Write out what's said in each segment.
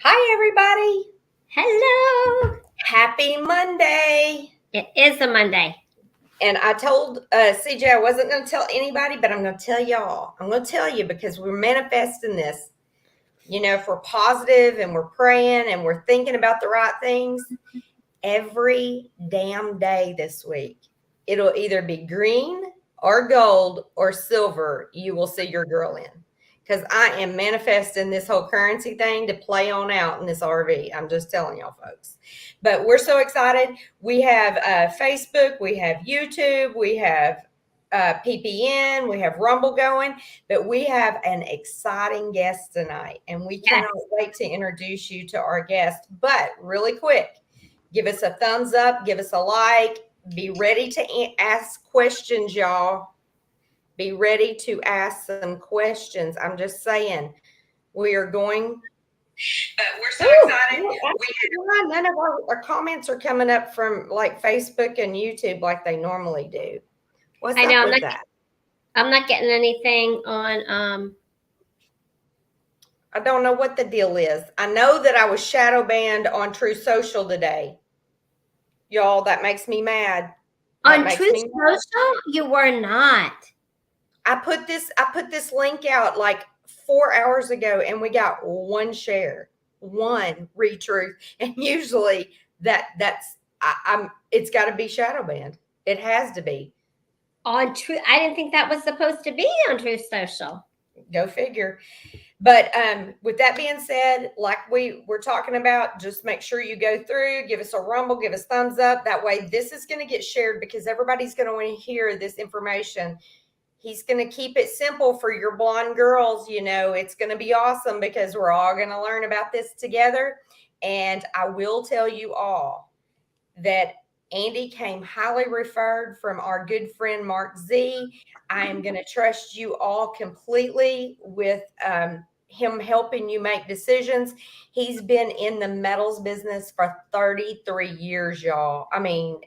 Hi, everybody. Hello. Happy Monday. It is a Monday. And I told CJ I wasn't going to tell anybody, but I'm going to tell y'all. I'm going to tell you because we're manifesting this. If we're positive and we're praying and we're thinking about the right things every damn day this week, it'll either be green or gold or silver. You will see your girl in. Because I am manifesting this whole currency thing to play on out in this RV. I'm just telling y'all, folks. But we're so excited. We have Facebook, we have YouTube, we have PPN, we have Rumble going, but we have an exciting guest tonight, and we cannot wait to introduce you to our guest. But really quick, give us a thumbs up, give us a like, be ready to ask questions, y'all. Be ready to ask some questions. I'm just saying, we are going. We're so excited. None of our comments are coming up from like Facebook and YouTube like they normally do. What's I know. up with that? I'm not getting anything on. I don't know what the deal is. I know that I was shadow banned on True Social today. Y'all, that makes me mad. On True Social, you were not. I put this link out like 4 hours ago, and we got one share, one retruth, and usually it's got to be shadow banned. It has to be on True. I didn't think that was supposed to be on True Social. Go figure. But with that being said, like we were talking about, just make sure you go through, give us a rumble, give us thumbs up. That way this is going to get shared because everybody's going to want to hear this information. He's going to keep it simple for your blonde girls. It's going to be awesome because we're all going to learn about this together. And I will tell you all that Andy came highly referred from our good friend, Mark Z. I am going to trust you all completely with him helping you make decisions. He's been in the metals business for 33 years, y'all. I mean,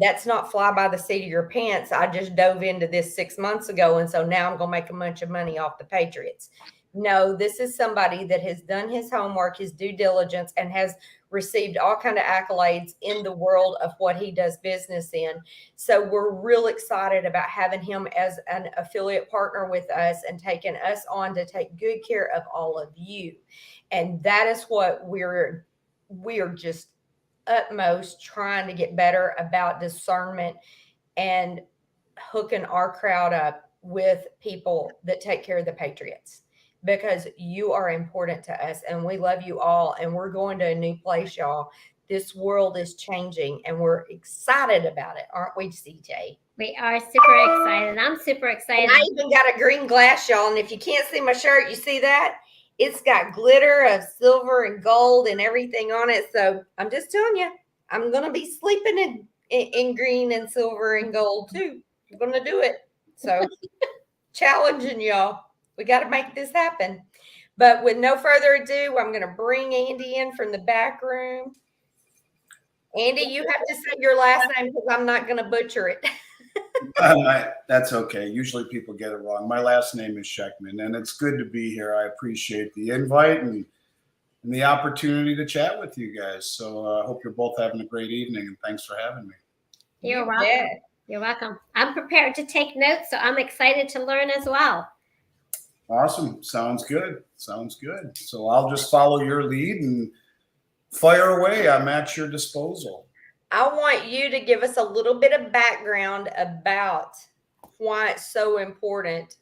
that's not fly by the seat of your pants. I just dove into this 6 months ago, and so now I'm going to make a bunch of money off the Patriots. No, this is somebody that has done his homework, his due diligence, and has received all kind of accolades in the world of what he does business in. So we're real excited about having him as an affiliate partner with us and taking us on to take good care of all of you. And that is what we are just utmost trying to get better about discernment and hooking our crowd up with people that take care of the Patriots, because you are important to us and we love you all, and we're going to a new place, y'all. This world is changing and we're excited about it, aren't we, CJ? We are super excited. I'm super excited. And I even got a green glass, y'all, and if you can't see my shirt, you see that? It's got glitter of silver and gold and everything on it. So I'm just telling you, I'm going to be sleeping in green and silver and gold too. I'm going to do it. So challenging y'all. We got to make this happen. But with no further ado, I'm going to bring Andy in from the back room. Andy, you have to say your last name because I'm not going to butcher it. That's okay. Usually people get it wrong. My last name is Schectman, and it's good to be here. I appreciate the invite and the opportunity to chat with you guys. So I hope you're both having a great evening, and thanks for having me. You're welcome. Yeah. You're welcome. I'm prepared to take notes, so I'm excited to learn as well. Awesome. Sounds good. Sounds good. So I'll just follow your lead and fire away. I'm at your disposal. I want you to give us a little bit of background about why it's so important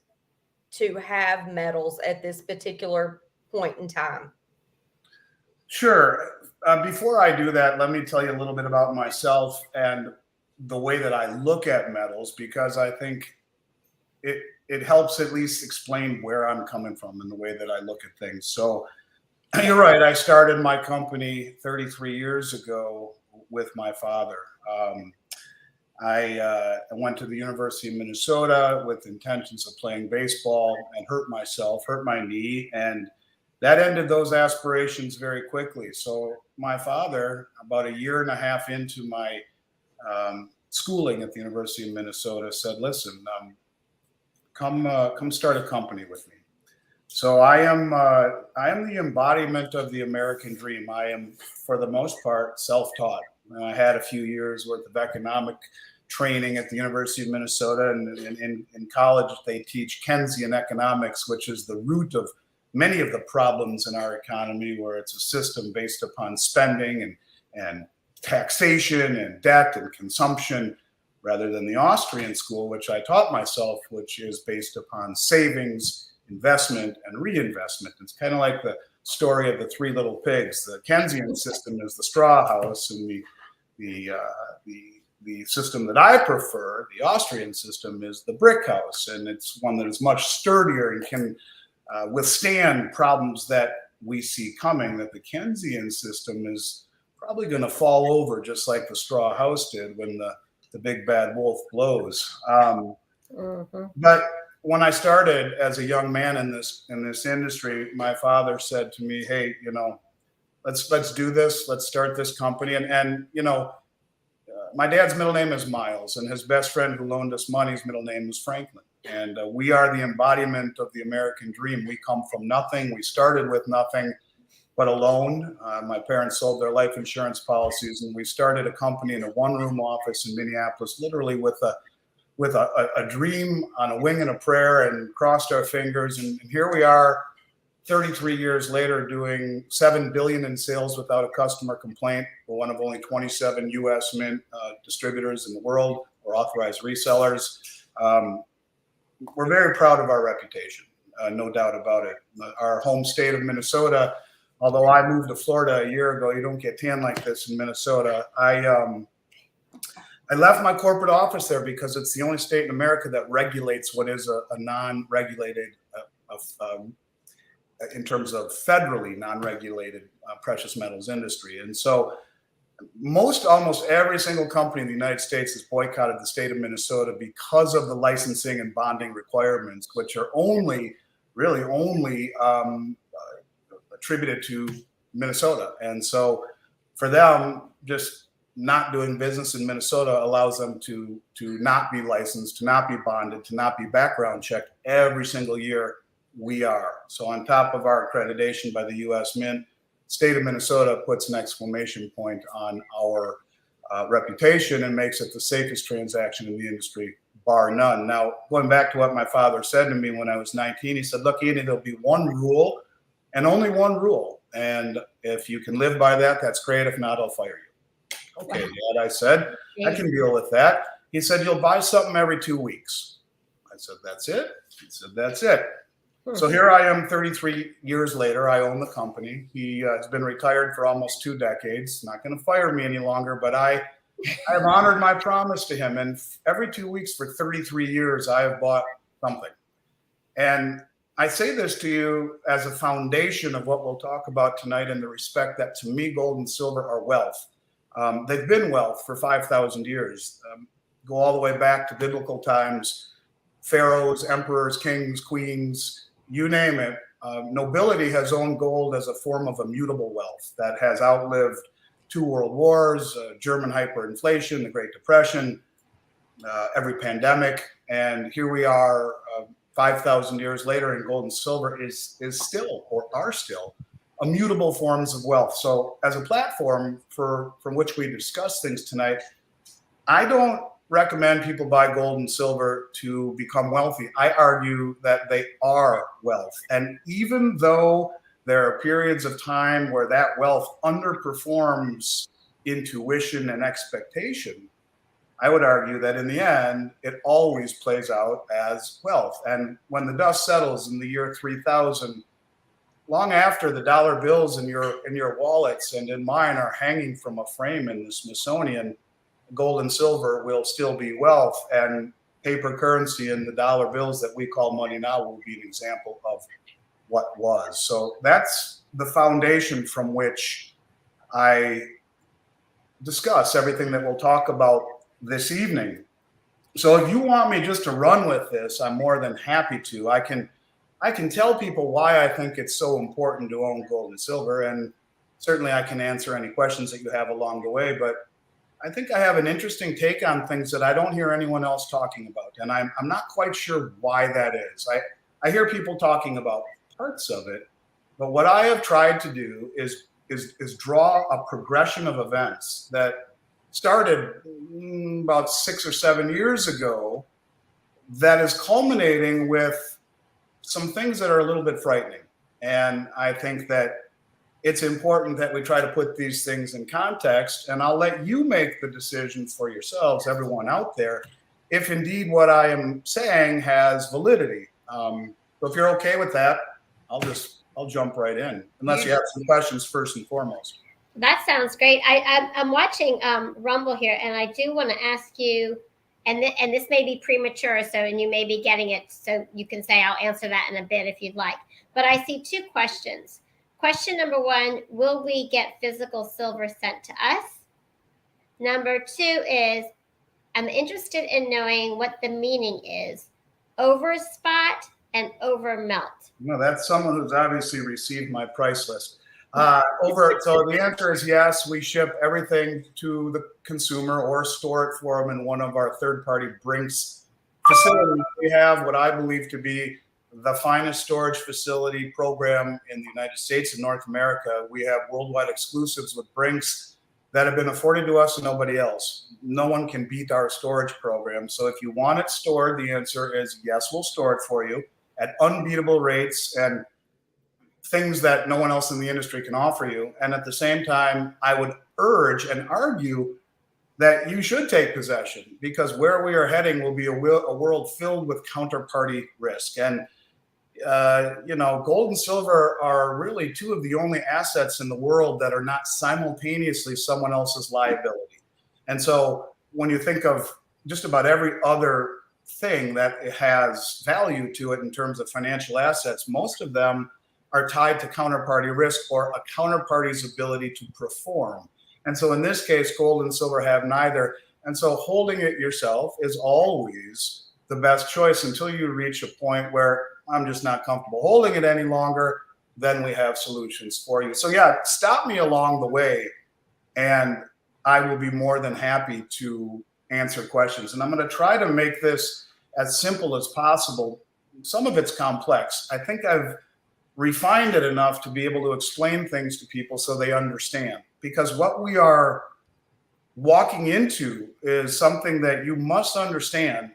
to have metals at this particular point in time. Sure. Before I do that, let me tell you a little bit about myself and the way that I look at metals, because I think it helps at least explain where I'm coming from and the way that I look at things. So you're right. I started my company 33 years ago with my father. I went to the University of Minnesota with intentions of playing baseball and hurt my knee, and that ended those aspirations very quickly. So my father, about a year and a half into my schooling at the University of Minnesota, said, "Listen, come start a company with me." So I am the embodiment of the American dream. I am, for the most part, self-taught. I had a few years worth of economic training at the University of Minnesota, and in college they teach Keynesian economics, which is the root of many of the problems in our economy, where it's a system based upon spending and taxation and debt and consumption, rather than the Austrian school, which I taught myself, which is based upon savings, investment, and reinvestment. It's kind of like the story of the three little pigs. The Keynesian system is the straw house, and the system that I prefer, the Austrian system, is the brick house, and it's one that is much sturdier and can withstand problems that we see coming. That the Keynesian system is probably going to fall over, just like the straw house did when the big bad wolf blows. But when I started as a young man in this industry, my father said to me, "Hey, let's do this. Let's start this company." And my dad's middle name is Miles, and his best friend who loaned us money, his middle name is Franklin. And we are the embodiment of the American dream. We come from nothing. We started with nothing but a loan. My parents sold their life insurance policies, and we started a company in a one-room office in Minneapolis, literally with a dream on a wing and a prayer, and crossed our fingers. And here we are 33 years later, doing $7 billion in sales without a customer complaint. We're one of only 27 U.S. mint distributors in the world, or authorized resellers. We're very proud of our reputation, no doubt about it. Our home state of Minnesota, although I moved to Florida a year ago, you don't get tan like this in Minnesota. I left my corporate office there because it's the only state in America that regulates what is a non-regulated, in terms of federally non-regulated precious metals industry. And so almost every single company in the United States has boycotted the state of Minnesota because of the licensing and bonding requirements, which are really only attributed to Minnesota. And so for them, just not doing business in Minnesota allows them to not be licensed, to not be bonded, to not be background checked every single year. We are. So on top of our accreditation by the U.S. Mint, state of Minnesota puts an exclamation point on our reputation and makes it the safest transaction in the industry, bar none. Now, going back to what my father said to me when I was 19, he said, "Look, Andy, there'll be one rule and only one rule. And if you can live by that, that's great. If not, I'll fire you." "Okay, Dad," I said, "I can deal with that." He said, "You'll buy something every 2 weeks." I said, "That's it?" He said, "That's it." So here I am 33 years later. I own the company. He has been retired for almost 2 decades. Not going to fire me any longer, but I have honored my promise to him. And every 2 weeks for 33 years, I have bought something. And I say this to you as a foundation of what we'll talk about tonight, in the respect that, to me, gold and silver are wealth. They've been wealth for 5,000 years. Go all the way back to biblical times. Pharaohs, emperors, kings, queens, you name it. Nobility has owned gold as a form of immutable wealth that has outlived 2 world wars, German hyperinflation, the Great Depression, every pandemic. And here we are 5,000 years later, and gold and silver is still, or are still, immutable forms of wealth. So as a platform from which we discuss things tonight, I don't recommend people buy gold and silver to become wealthy. I argue that they are wealth. And even though there are periods of time where that wealth underperforms intuition and expectation, I would argue that in the end, it always plays out as wealth. And when the dust settles in the year 3000, long after the dollar bills in your wallets and in mine are hanging from a frame in the Smithsonian, gold and silver will still be wealth, and paper currency and the dollar bills that we call money now will be an example of what was. So that's the foundation from which I discuss everything that we'll talk about this evening. So if you want me just to run with this, I'm more than happy to. I can tell people why I think it's so important to own gold and silver, and certainly I can answer any questions that you have along the way, but I think I have an interesting take on things that I don't hear anyone else talking about, and I'm not quite sure why that is. I hear people talking about parts of it. But what I have tried to do is draw a progression of events that started about 6 or 7 years ago that is culminating with some things that are a little bit frightening. And I think that it's important that we try to put these things in context, and I'll let you make the decision for yourselves, everyone out there, if indeed what I am saying has validity. So if you're okay with that, I'll jump right in, unless you have some questions first and foremost. That sounds great. I'm watching Rumble here, and I do want to ask you, and this may be premature, and you may be getting it, so you can say I'll answer that in a bit if you'd like. But I see 2 questions. Question number 1, will we get physical silver sent to us? Number 2 is, I'm interested in knowing what the meaning is, over spot and over melt. No, that's someone who's obviously received my price list. So the answer is yes, we ship everything to the consumer or store it for them in one of our third-party Brinks facilities. We have what I believe to be the finest storage facility program in the United States and North America. We have worldwide exclusives with Brinks that have been afforded to us and nobody else. No one can beat our storage program. So if you want it stored, the answer is yes, we'll store it for you at unbeatable rates and things that no one else in the industry can offer you. And at the same time, I would urge and argue that you should take possession, because where we are heading will be a world filled with counterparty risk. And gold and silver are really 2 of the only assets in the world that are not simultaneously someone else's liability. And so when you think of just about every other thing that has value to it in terms of financial assets, most of them are tied to counterparty risk or a counterparty's ability to perform. And so in this case, gold and silver have neither. And so holding it yourself is always the best choice until you reach a point where I'm just not comfortable holding it any longer. Then we have solutions for you. So yeah, stop me along the way and I will be more than happy to answer questions. And I'm going to try to make this as simple as possible. Some of it's complex. I think I've refined it enough to be able to explain things to people so they understand. Because what we are walking into is something that you must understand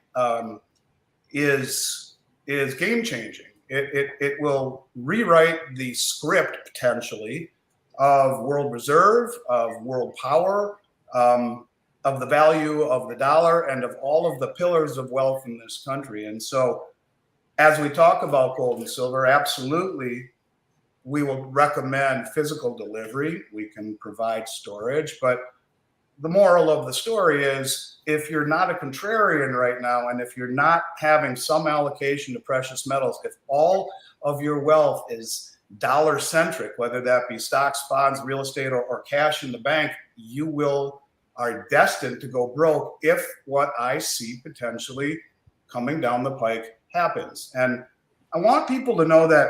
is game changing. It will rewrite the script potentially of world reserve, of world power, of the value of the dollar, and of all of the pillars of wealth in this country. And so as we talk about gold and silver, absolutely, we will recommend physical delivery. We can provide storage, but the moral of the story is if you're not a contrarian right now, and if you're not having some allocation to precious metals, if all of your wealth is dollar centric, whether that be stocks, bonds, real estate, or cash in the bank, you are destined to go broke if what I see potentially coming down the pike happens. And I want people to know that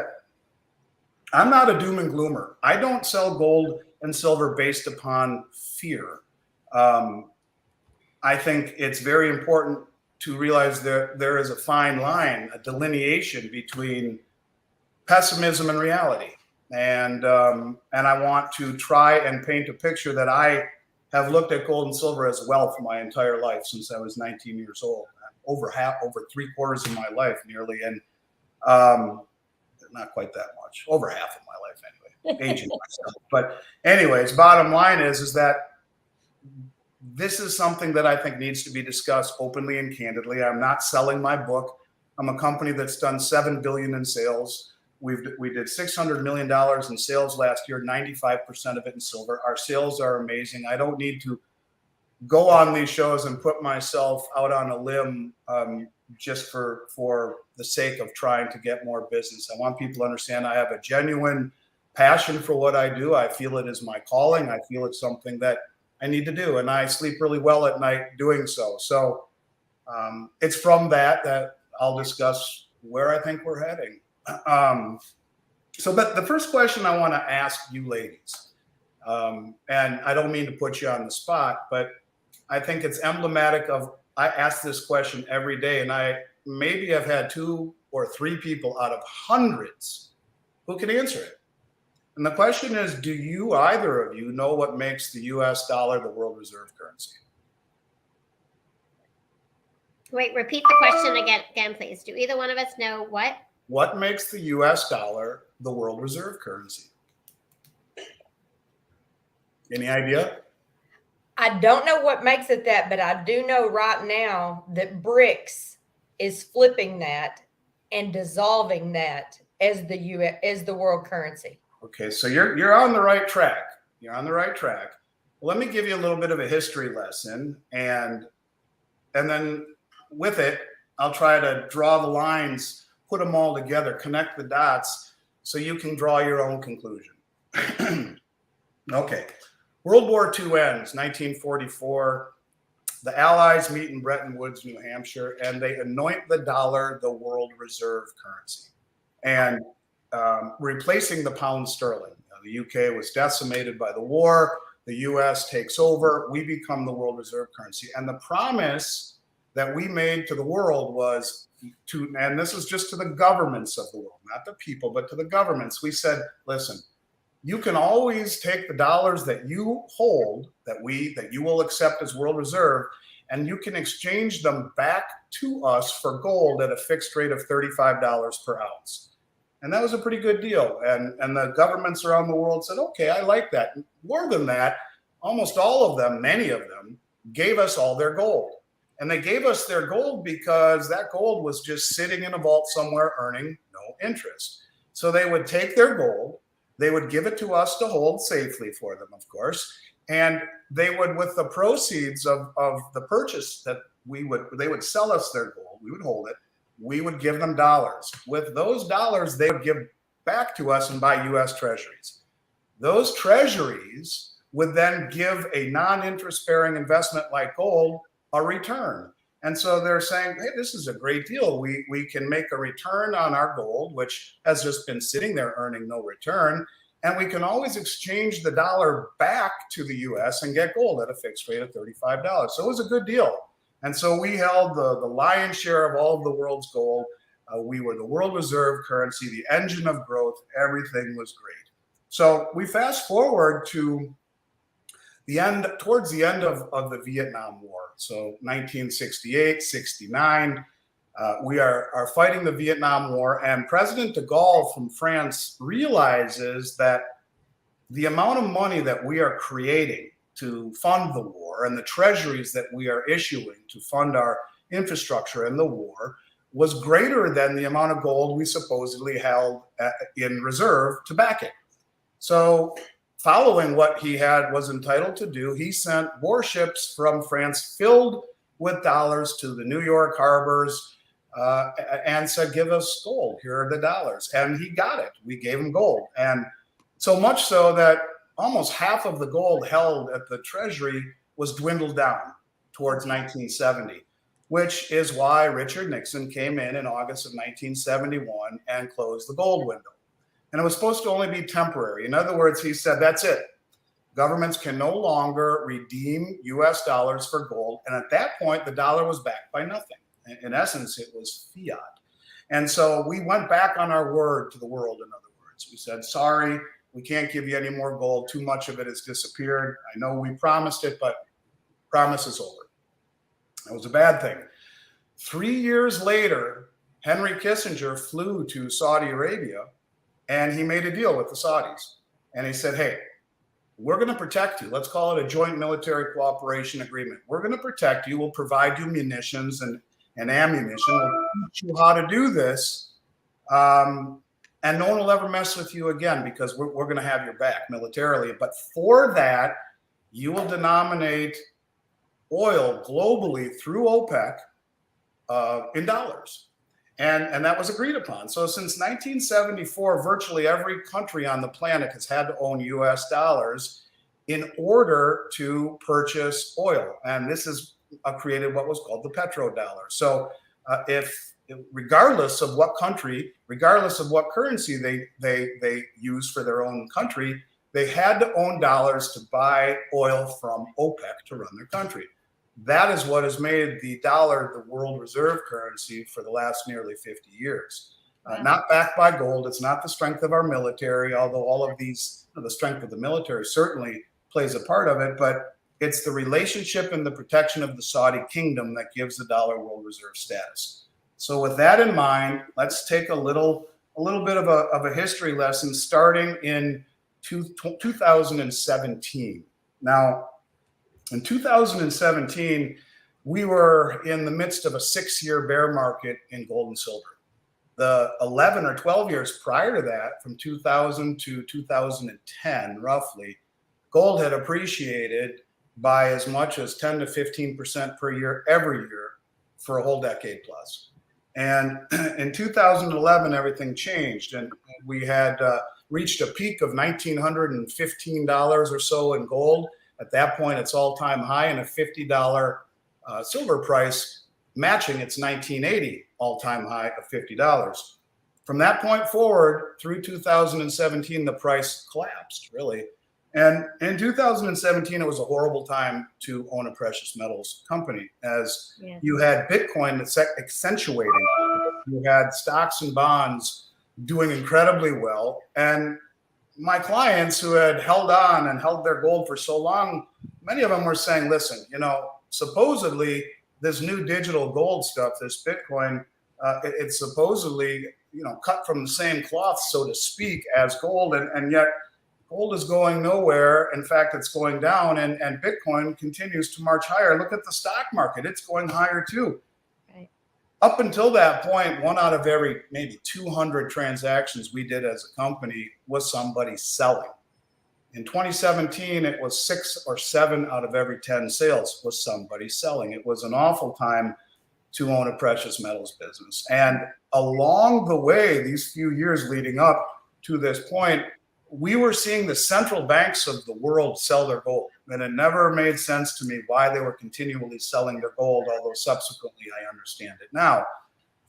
I'm not a doom and gloomer. I don't sell gold and silver based upon fear. I think it's very important to realize that there is a fine line, a delineation between pessimism and reality. And I want to try and paint a picture that I have looked at gold and silver as wealth my entire life since I was 19 years old, over 3/4 of my life nearly. And not quite that much, over half of my life anyway, aging myself. But anyways, bottom line is that this is something that I think needs to be discussed openly and candidly. I'm not selling my book. I'm a company that's done $7 billion in sales. We did $600 million in sales last year, 95% of it in silver. Our sales are amazing. I don't need to go on these shows and put myself out on a limb just for the sake of trying to get more business. I want people to understand I have a genuine passion for what I do. I feel it is my calling. I feel it's something that I need to do, and I sleep really well at night doing so. So it's from that I'll discuss where I think we're heading. But the first question I want to ask you ladies, and I don't mean to put you on the spot, but I think it's emblematic of, I ask this question every day, and I maybe have had 2 or 3 people out of hundreds Who can answer it? And the question is, do you, either of you, know what makes the US dollar the world reserve currency? Wait, repeat the question again, please. Do either one of us know what? What makes the US dollar the world reserve currency? Any idea? I don't know what makes it that, but I do know right now that BRICS is flipping that and dissolving that as the world currency. Okay, so you're on the right track. You're on the right track. Well, let me give you a little bit of a history lesson, and then with it, I'll try to draw the lines, put them all together, connect the dots, so you can draw your own conclusion. Okay, World War II ends, 1944. The Allies meet in Bretton Woods, New Hampshire, and they anoint the dollar the world reserve currency, and replacing the pound sterling. The UK was decimated by the war. The US takes over. We become the world reserve currency. And the promise that we made to the world was to, and this is just to the governments of the world, not the people, but to the governments. We said, listen, you can always take the dollars that you hold, that you will accept as world reserve, and you can exchange them back to us for gold at a fixed rate of $35 per ounce. And that was a pretty good deal. And the governments around the world said, okay, I like that. More than that, almost all of them, many of them, gave us all their gold. And they gave us their gold because that gold was just sitting in a vault somewhere earning no interest. So they would take their gold, they would give it to us to hold safely for them, of course. And they would, with the proceeds of the purchase that they would sell us their gold, we would hold it, we would give them dollars. With those dollars, they would give back to us and buy US treasuries. Those treasuries would then give a non-interest bearing investment like gold a return. And so they're saying, hey, this is a great deal. We can make a return on our gold, which has just been sitting there earning no return. And we can always exchange the dollar back to the US and get gold at a fixed rate of $35. So it was a good deal. And so we held the lion's share of all of the world's gold. We were the world reserve currency, the engine of growth. Everything was great. So we fast forward to towards the end of the Vietnam War. So 1968, 69, we are fighting the Vietnam War, and President de Gaulle from France realizes that the amount of money that we are creating to fund the war and the treasuries that we are issuing to fund our infrastructure in the war was greater than the amount of gold we supposedly held in reserve to back it. So following what he was entitled to do, he sent warships from France filled with dollars to the New York harbors and said, give us gold, here are the dollars. And he got it, we gave him gold. And so much so that almost half of the gold held at the Treasury was dwindled down towards 1970, which is why Richard Nixon came in August of 1971 and closed the gold window. And it was supposed to only be temporary. In other words, he said, that's it. Governments can no longer redeem US dollars for gold. And at that point, the dollar was backed by nothing. In essence, it was fiat. And so we went back on our word to the world, in other words. We said, sorry, we can't give you any more gold. Too much of it has disappeared. I know we promised it, but promise is over. That was a bad thing. 3 years later, Henry Kissinger flew to Saudi Arabia and he made a deal with the Saudis. And he said, hey, we're going to protect you. Let's call it a joint military cooperation agreement. We're going to protect you. We'll provide you munitions and ammunition. We'll teach you how to do this. And no one will ever mess with you again because we're going to have your back militarily. But for that, you will denominate oil globally through OPEC in dollars. And that was agreed upon. So since 1974, virtually every country on the planet has had to own US dollars in order to purchase oil. And this has created what was called the petrodollar. So regardless of what country, regardless of what currency they use for their own country, they had to own dollars to buy oil from OPEC to run their country. That is what has made the dollar the world reserve currency for the last nearly 50 years. not backed by gold. It's not the strength of our military, although all of these, the strength of the military certainly plays a part of it, but it's the relationship and the protection of the Saudi kingdom that gives the dollar world reserve status. So with that in mind, let's take a little bit of a history lesson starting in 2017. Now, in 2017, we were in the midst of a 6-year bear market in gold and silver. The 11 or 12 years prior to that, from 2000 to 2010, roughly, gold had appreciated by as much as 10 to 15% per year every year for a whole decade plus. And in 2011, everything changed, and we had reached a peak of $1,915 or so in gold. At that point, it's all-time high, and a $50 silver price matching its 1980 all-time high of $50. From that point forward, through 2017, the price collapsed, really. And in 2017, it was a horrible time to own a precious metals company, as you had Bitcoin accentuating. You had stocks and bonds doing incredibly well. And my clients who had held on and held their gold for so long, many of them were saying, listen, supposedly this new digital gold stuff, this Bitcoin, it's supposedly, cut from the same cloth, so to speak, as gold. And yet gold is going nowhere. In fact, it's going down, and Bitcoin continues to march higher. Look at the stock market. It's going higher too. Right. Up until that point, 1 out of every maybe 200 transactions we did as a company was somebody selling. In 2017, it was 6 or 7 out of every 10 sales was somebody selling. It was an awful time to own a precious metals business. And along the way, these few years leading up to this point, we were seeing the central banks of the world sell their gold. And it never made sense to me why they were continually selling their gold, although subsequently I understand it now.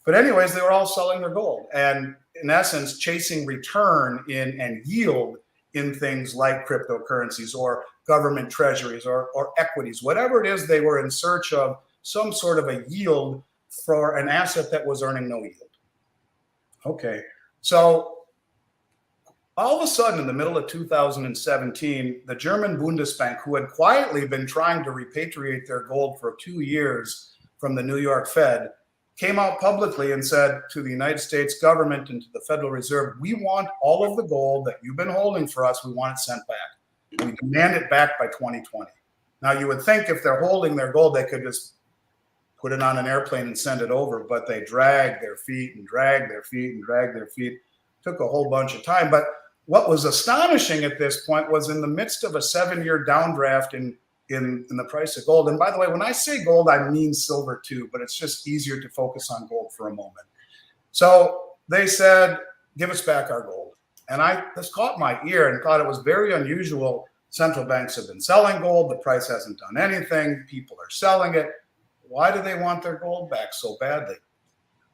But anyways, they were all selling their gold and, in essence, chasing return in and yield in things like cryptocurrencies or government treasuries or equities. Whatever it is, they were in search of some sort of a yield for an asset that was earning no yield. Okay, so all of a sudden, in the middle of 2017, the German Bundesbank, who had quietly been trying to repatriate their gold for 2 years from the New York Fed, came out publicly and said to the United States government and to the Federal Reserve, we want all of the gold that you've been holding for us, we want it sent back. We demand it back by 2020. Now, you would think if they're holding their gold, they could just put it on an airplane and send it over, but they dragged their feet and dragged their feet and dragged their feet. Took a whole bunch of time. But what was astonishing at this point was in the midst of a 7-year downdraft in the price of gold. And by the way, when I say gold, I mean silver too, but it's just easier to focus on gold for a moment. So they said, give us back our gold. And this caught my ear and thought it was very unusual. Central banks have been selling gold. The price hasn't done anything. People are selling it. Why do they want their gold back so badly?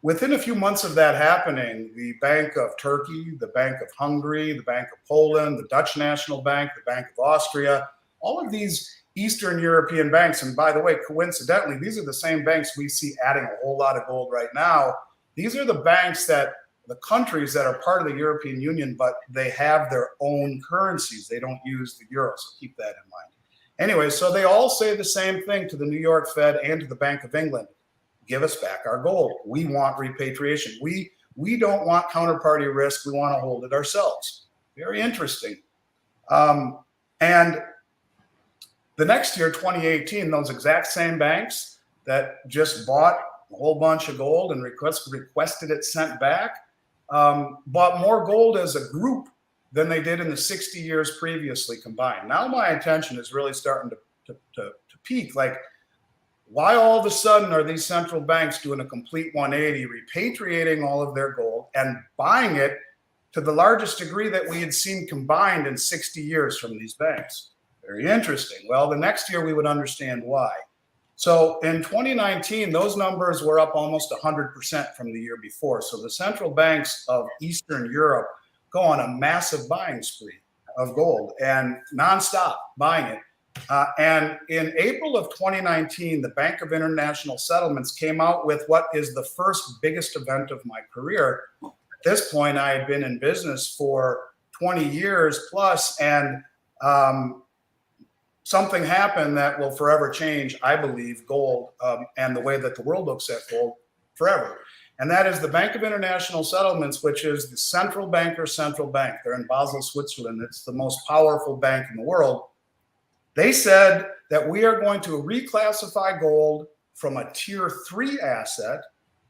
Within a few months of that happening, the Bank of Turkey, the Bank of Hungary, the Bank of Poland, the Dutch National Bank, the Bank of Austria, all of these Eastern European banks, and by the way, coincidentally, these are the same banks we see adding a whole lot of gold right now. These are the banks that the countries that are part of the European Union, but they have their own currencies. They don't use the euro, so keep that in mind. Anyway, so they all say the same thing to the New York Fed and to the Bank of England. Give us back our gold. We want repatriation. We don't want counterparty risk. We want to hold it ourselves. Very interesting. And the next year, 2018, those exact same banks that just bought a whole bunch of gold and requested it sent back, bought more gold as a group than they did in the 60 years previously combined. Now my attention is really starting to peak. Like, why all of a sudden are these central banks doing a complete 180, repatriating all of their gold and buying it to the largest degree that we had seen combined in 60 years from these banks? Very interesting. Well, the next year we would understand why. So in 2019, those numbers were up almost 100% from the year before. So the central banks of Eastern Europe go on a massive buying spree of gold and nonstop buying it. And in April of 2019, the Bank of International Settlements came out with what is the first biggest event of my career. this point, I had been in business for 20 years plus, and something happened that will forever change, I believe, gold and the way that the world looks at gold forever. And that is the Bank of International Settlements, which is the central banker's central bank. They're in Basel, Switzerland. It's the most powerful bank in the world. They said that we are going to reclassify gold from a tier 3 asset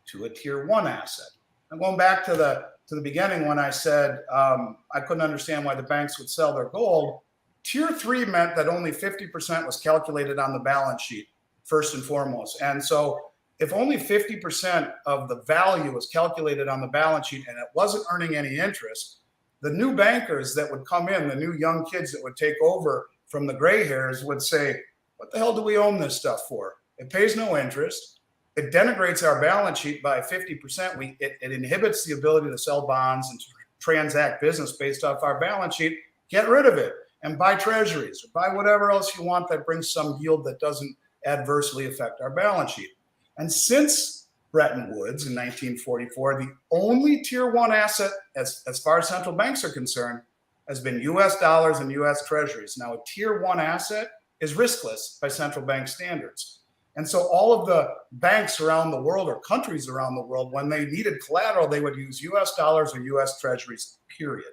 to a tier 1 asset. I'm going back to the beginning when I said I couldn't understand why the banks would sell their gold. Tier 3 meant that only 50% was calculated on the balance sheet, first and foremost. And so if only 50% of the value was calculated on the balance sheet and it wasn't earning any interest, the new bankers that would come in, the new young kids that would take over from the gray hairs would say, what the hell do we own this stuff for? It pays no interest. It denigrates our balance sheet by 50%. It inhibits the ability to sell bonds and to transact business based off our balance sheet. Get rid of it and buy treasuries or buy whatever else you want that brings some yield that doesn't adversely affect our balance sheet. And since Bretton Woods in 1944, the only tier 1 asset, as far as central banks are concerned, has been US dollars and US treasuries. Now, a tier 1 asset is riskless by central bank standards. And so all of the banks around the world or countries around the world, when they needed collateral, they would use US dollars or US treasuries, period.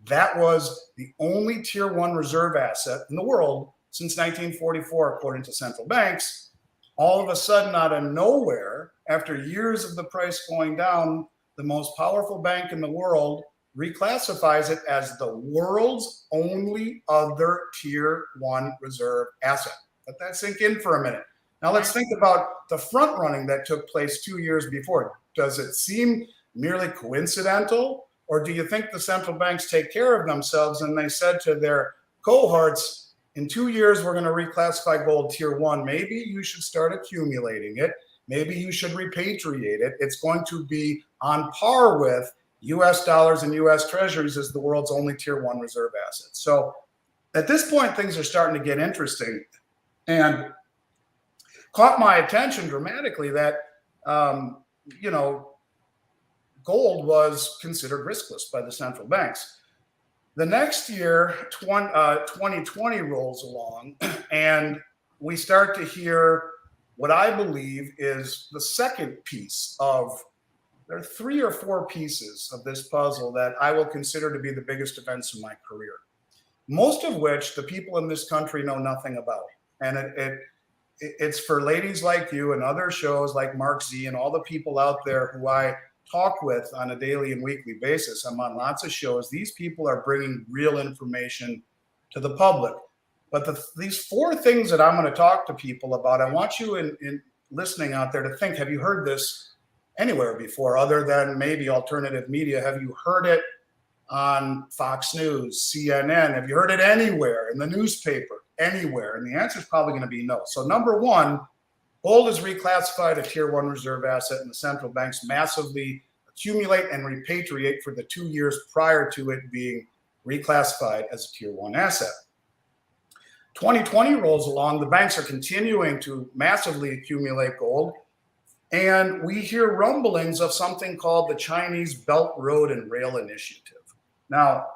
That was the only tier 1 reserve asset in the world since 1944, according to central banks. All of a sudden, out of nowhere, after years of the price going down, the most powerful bank in the world reclassifies it as the world's only other tier 1 reserve asset. Let that sink in for a minute. Now let's think about the front running that took place 2 years before. Does it seem merely coincidental? Or do you think the central banks take care of themselves and they said to their cohorts, in 2 years, we're going to reclassify gold tier 1. Maybe you should start accumulating it. Maybe you should repatriate it. It's going to be on par with US dollars and US treasuries as the world's only tier 1 reserve asset. So at this point, things are starting to get interesting and caught my attention dramatically that, gold was considered riskless by the central banks. The next year, 2020 rolls along, and we start to hear what I believe is the second piece of, there are 3 or 4 pieces of this puzzle that I will consider to be the biggest events in my career, most of which the people in this country know nothing about. And it's for ladies like you and other shows like Mark Z and all the people out there who I talk with on a daily and weekly basis. I'm on lots of shows. These people are bringing real information to the public. But these 4 things that I'm going to talk to people about, I want you in listening out there to think, have you heard this anywhere before other than maybe alternative media? Have you heard it on Fox News, CNN? Have you heard it anywhere in the newspaper, anywhere? And the answer is probably going to be no. So number 1, gold is reclassified a tier 1 reserve asset, and the central banks massively accumulate and repatriate for the 2 years prior to it being reclassified as a tier 1 asset. 2020 rolls along. The banks are continuing to massively accumulate gold, and we hear rumblings of something called the Chinese Belt Road and Rail Initiative. Now,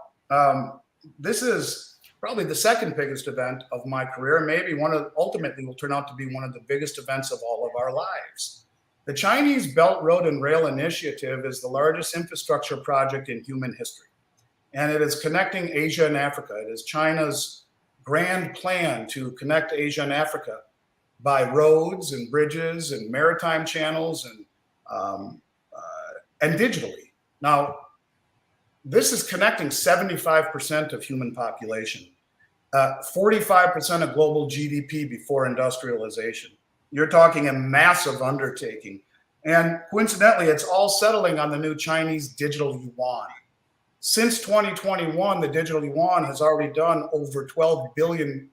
this is probably the second biggest event of my career, maybe ultimately will turn out to be one of the biggest events of all of our lives. The Chinese Belt Road and Rail Initiative is the largest infrastructure project in human history, and it is connecting Asia and Africa. It is China's grand plan to connect Asia and Africa by roads and bridges and maritime channels and digitally. Now, this is connecting 75% of human population. 45% of global GDP before industrialization. You're talking a massive undertaking. And coincidentally, it's all settling on the new Chinese digital yuan. Since 2021, the digital yuan has already done over $12 billion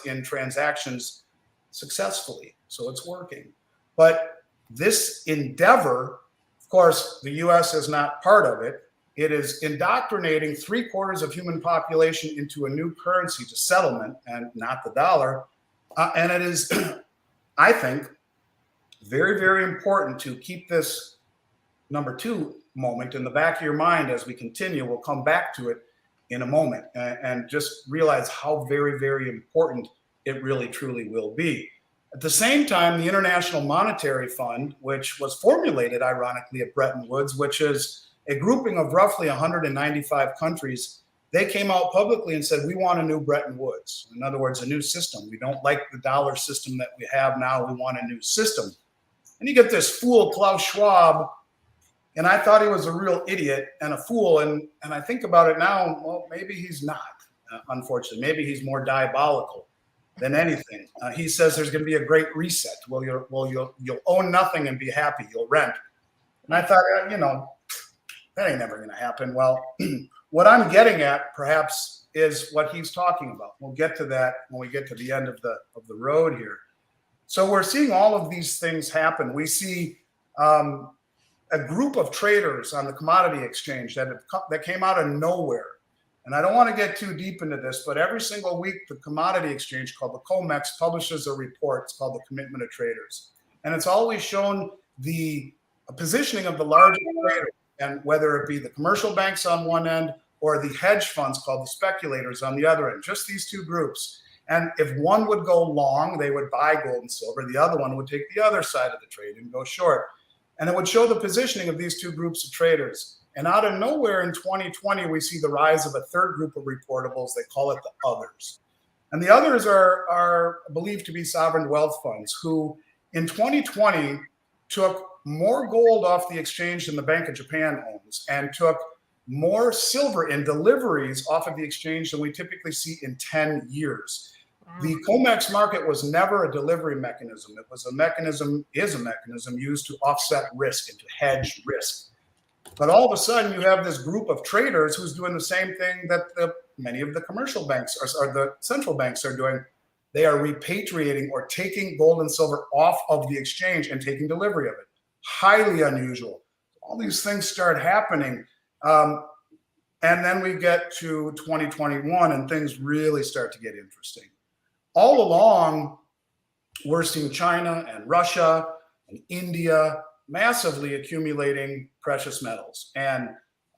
in transactions successfully. So it's working. But this endeavor, of course, the US is not part of it. It is indoctrinating 3/4 of human population into a new currency to settlement and not the dollar. And it is, I think, very, very important to keep this, number 2, moment in the back of your mind as we continue. We'll come back to it in a moment, and just realize how very, very important it really truly will be. At the same time, the International Monetary Fund, which was formulated ironically at Bretton Woods, which is a grouping of roughly 195 countries, they came out publicly and said, we want a new Bretton Woods. In other words, a new system. We don't like the dollar system that we have now. We want a new system. And you get this fool, Klaus Schwab, and I thought he was a real idiot and a fool. And I think about it now, well, maybe he's not, unfortunately. Maybe he's more diabolical than anything. He says there's going to be a great reset. Well, you'll own nothing and be happy. You'll rent. And I thought, that ain't never going to happen. Well, what I'm getting at, perhaps, is what he's talking about. We'll get to that when we get to the end of the road here. So we're seeing all of these things happen. We see a group of traders on the commodity exchange that came out of nowhere. And I don't want to get too deep into this, but every single week, the commodity exchange called the COMEX publishes a report. It's called the Commitment of Traders. And it's always shown the positioning of the largest traders, and whether it be the commercial banks on one end or the hedge funds called the speculators on the other end, just these two groups. And if one would go long, they would buy gold and silver. The other one would take the other side of the trade and go short. And it would show the positioning of these two groups of traders. And out of nowhere in 2020, we see the rise of a third group of reportables. They call it the others. And the others are believed to be sovereign wealth funds who in 2020 took more gold off the exchange than the Bank of Japan owns, and took more silver in deliveries off of the exchange than we typically see in 10 years. The COMEX market was never a delivery mechanism. It was a mechanism used to offset risk and to hedge risk. But all of a sudden, you have this group of traders who's doing the same thing that many of the commercial banks or the central banks are doing. They are repatriating or taking gold and silver off of the exchange and taking delivery of it. Highly unusual. All these things start happening. And then we get to 2021 and things really start to get interesting. All along, we're seeing China and Russia and India massively accumulating precious metals. And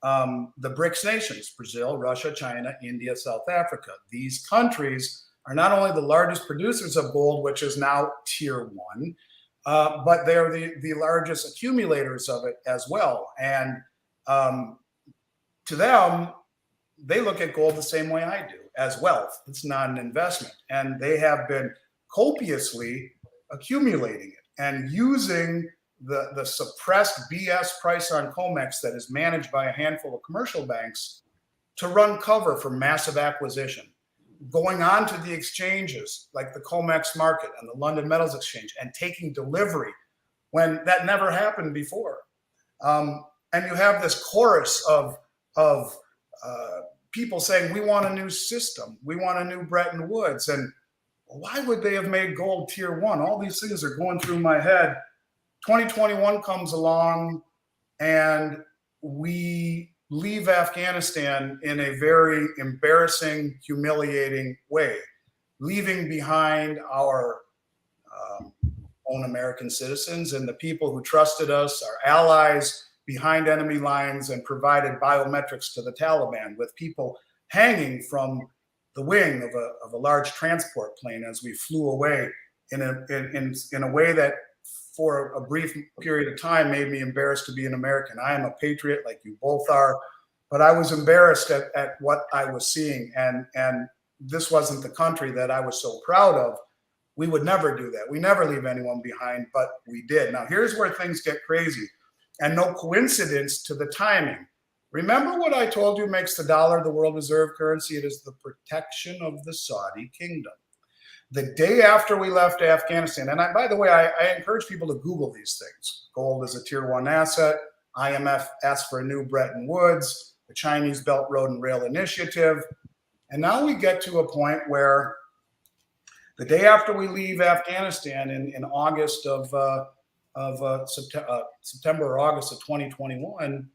the BRICS nations, Brazil, Russia, China, India, South Africa, these countries are not only the largest producers of gold, which is now tier one, but they're the largest accumulators of it as well. And to them, they look at gold the same way I do, as wealth. It's not an investment. And they have been copiously accumulating it and using the suppressed BS price on COMEX that is managed by a handful of commercial banks to run cover for massive acquisition, going on to the exchanges like the COMEX market and the London Metals Exchange and taking delivery when that never happened before. And you have this chorus of people saying, we want a new system. We want a new Bretton Woods. And why would they have made gold tier one? All these things are going through my head. 2021 comes along and we leave Afghanistan in a very embarrassing, humiliating way, leaving behind our own American citizens and the people who trusted us, our allies, behind enemy lines, and provided biometrics to the Taliban, with people hanging from the wing of a large transport plane as we flew away in a way that for a brief period of time made me embarrassed to be an American. I am a patriot like you both are, but I was embarrassed at what I was seeing. And this wasn't the country that I was so proud of. We would never do that. We never leave anyone behind, but we did. Now, here's where things get crazy, and no coincidence to the timing. Remember what I told you makes the dollar the world reserve currency? It is the protection of the Saudi kingdom. The day after we left Afghanistan, and by the way, I encourage people to Google these things. Gold is a tier one asset. IMF asked for a new Bretton Woods, the Chinese Belt Road and Rail Initiative. And now we get to a point where the day after we leave Afghanistan in August of September or August of 2021,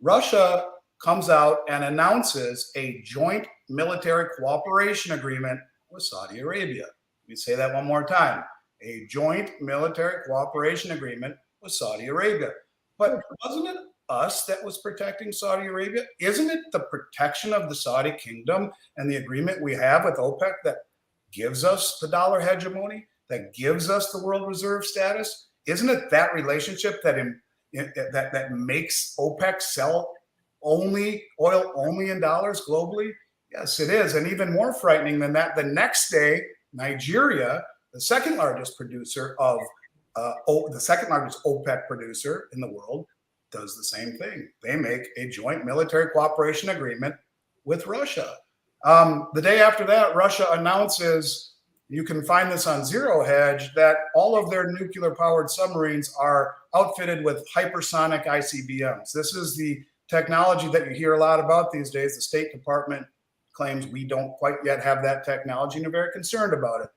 Russia comes out and announces a joint military cooperation agreement with Saudi Arabia. Let me say that one more time. A joint military cooperation agreement with Saudi Arabia. But us that was protecting Saudi Arabia? Isn't it the protection of the Saudi kingdom and the agreement we have with OPEC that gives us the dollar hegemony, that gives us the world reserve status? Isn't it that relationship that makes OPEC sell oil only in dollars globally? Yes, it is. And even more frightening than that, the next day, Nigeria, the second largest producer of the second largest OPEC producer in the world, does the same thing. They make a joint military cooperation agreement with Russia. The day after that, Russia announces, you can find this on Zero Hedge, that all of their nuclear-powered submarines are outfitted with hypersonic ICBMs. This is the technology that you hear a lot about these days. The State Department claims we don't quite yet have that technology, and they're very concerned about it.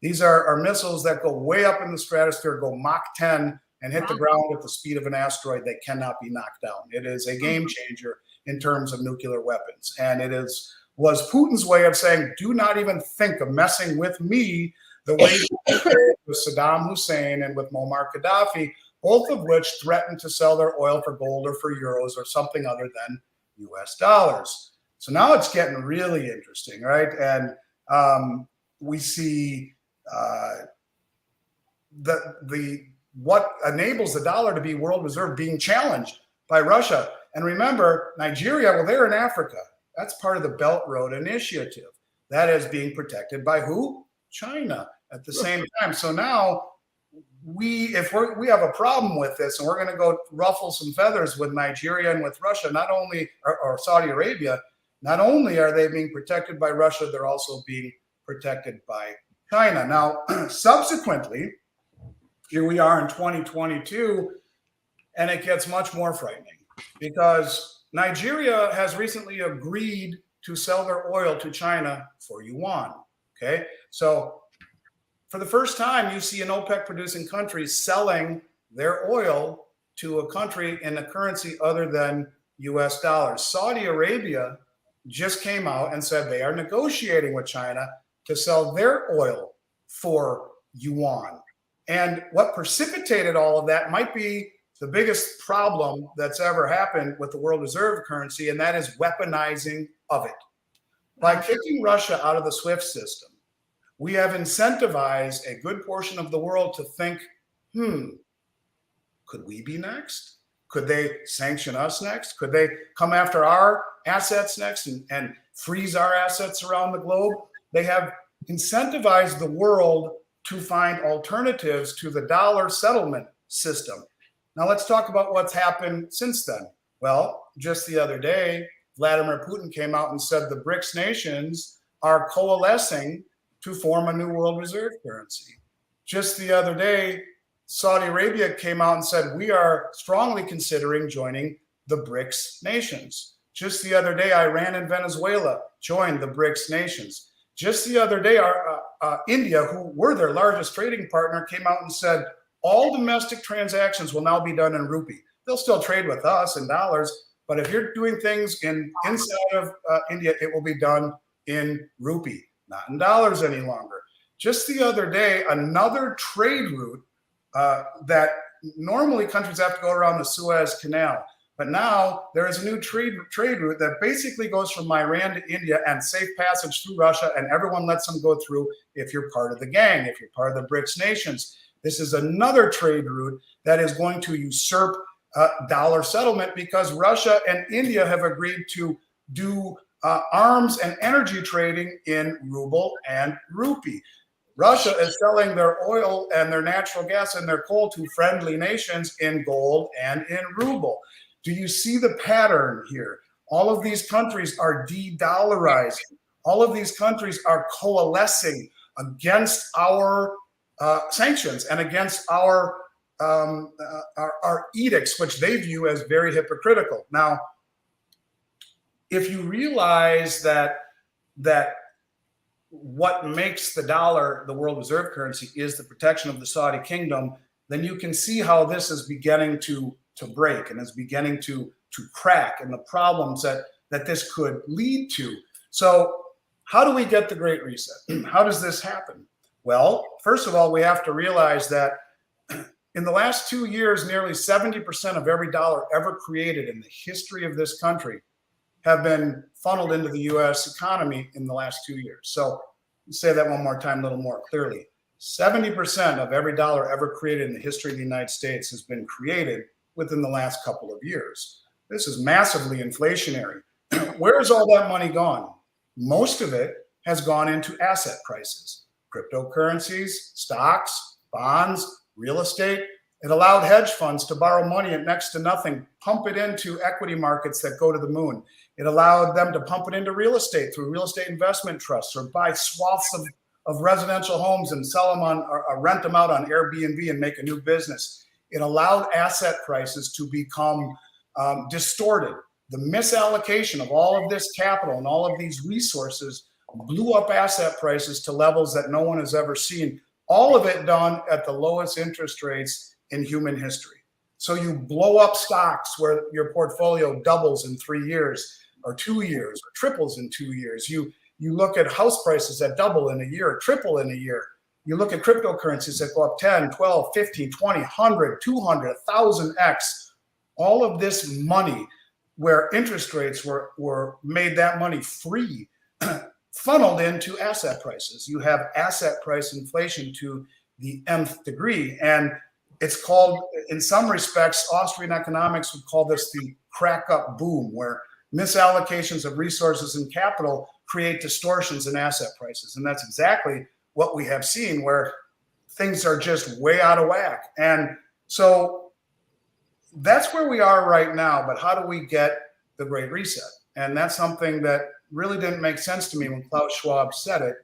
These are missiles that go way up in the stratosphere, go Mach 10, and hit the ground at the speed of an asteroid. They cannot be knocked down. It is a game changer in terms of nuclear weapons. And it was Putin's way of saying, do not even think of messing with me the way with Saddam Hussein and with Muammar Gaddafi, both of which threatened to sell their oil for gold or for euros or something other than US dollars. So now it's getting really interesting, right? And we see what enables the dollar to be world reserve being challenged by Russia. And remember, Nigeria, well, they're in Africa. That's part of the Belt Road Initiative. That is being protected by who? China at the same time. So now we have a problem with this, and we're going to go ruffle some feathers with Nigeria and with Russia, not only, or Saudi Arabia, not only are they being protected by Russia, they're also being protected by China. Now, subsequently, here we are in 2022, and it gets much more frightening because Nigeria has recently agreed to sell their oil to China for yuan. Okay, so for the first time, you see an OPEC producing country selling their oil to a country in a currency other than US dollars. Saudi Arabia just came out and said they are negotiating with China to sell their oil for yuan. And what precipitated all of that might be the biggest problem that's ever happened with the world reserve currency, and that is weaponizing of it. By kicking Russia out of the SWIFT system, we have incentivized a good portion of the world to think, could we be next? Could they sanction us next? Could they come after our assets next and freeze our assets around the globe? They have incentivized the world to find alternatives to the dollar settlement system. Now let's talk about what's happened since then. Well, just the other day, Vladimir Putin came out and said the BRICS nations are coalescing to form a new world reserve currency. Just the other day, Saudi Arabia came out and said we are strongly considering joining the BRICS nations. Just the other day, Iran and Venezuela joined the BRICS nations. Just the other day, India, who were their largest trading partner, came out and said all domestic transactions will now be done in rupee. They'll still trade with us in dollars, but if you're doing things inside of India, it will be done in rupee, not in dollars any longer. Just the other day, another trade route that normally countries have to go around the Suez Canal. But now there is a new trade route that basically goes from Iran to India and safe passage through Russia, and everyone lets them go through if you're part of the gang, if you're part of the BRICS nations. This is another trade route that is going to usurp dollar settlement because Russia and India have agreed to do arms and energy trading in ruble and rupee. Russia is selling their oil and their natural gas and their coal to friendly nations in gold and in ruble. Do you see the pattern here? All of these countries are de-dollarizing. All of these countries are coalescing against our sanctions and against our edicts, which they view as very hypocritical. Now, if you realize that what makes the dollar the world reserve currency is the protection of the Saudi kingdom, then you can see how this is beginning to break and is beginning to crack, and the problems that this could lead to. So how do we get the Great Reset? How does this happen? Well, first of all, we have to realize that In the last 2 years, nearly 70% of every dollar ever created in the history of this country have been funneled into the US economy in the last 2 years. So say that one more time, a little more clearly. 70% of every dollar ever created in the history of the United States has been created within the last couple of years. This is massively inflationary. Where has all that money gone? Most of it has gone into asset prices, cryptocurrencies, stocks, bonds, real estate. It allowed hedge funds to borrow money at next to nothing, pump it into equity markets that go to the moon. It allowed them to pump it into real estate through real estate investment trusts, or buy swaths of residential homes and sell them on, or rent them out on Airbnb and make a new business. It allowed asset prices to become distorted. The misallocation of all of this capital and all of these resources blew up asset prices to levels that no one has ever seen. All of it done at the lowest interest rates in human history. So you blow up stocks where your portfolio doubles in 3 years or 2 years or triples in 2 years. You look at house prices that double in a year or triple in a year. You look at cryptocurrencies that go up 10, 12, 15, 20, 100, 200, 1,000x. All of this money where interest rates were made that money free, funneled into asset prices. You have asset price inflation to the nth degree. And it's called, in some respects, Austrian economics would call this the crack up boom, where misallocations of resources and capital create distortions in asset prices. And that's exactly what we have seen, where things are just way out of whack. And so that's where we are right now. But how do we get the Great Reset? And that's something that really didn't make sense to me when Klaus Schwab said it.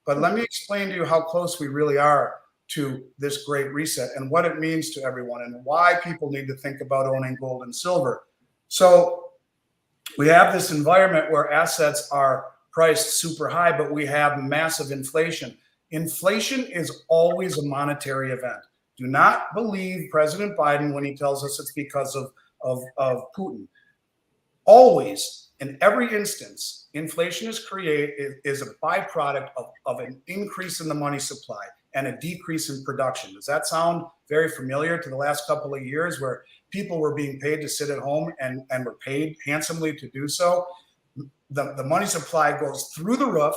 But let me explain to you how close we really are to this Great Reset and what it means to everyone and why people need to think about owning gold and silver. So we have this environment where assets are priced super high, but we have massive inflation. Inflation is always a monetary event. Do not believe President Biden when he tells us it's because of Putin. Always, in every instance, inflation is a byproduct of an increase in the money supply and a decrease in production. Does that sound very familiar to the last couple of years, where people were being paid to sit at home and were paid handsomely to do so? The money supply goes through the roof.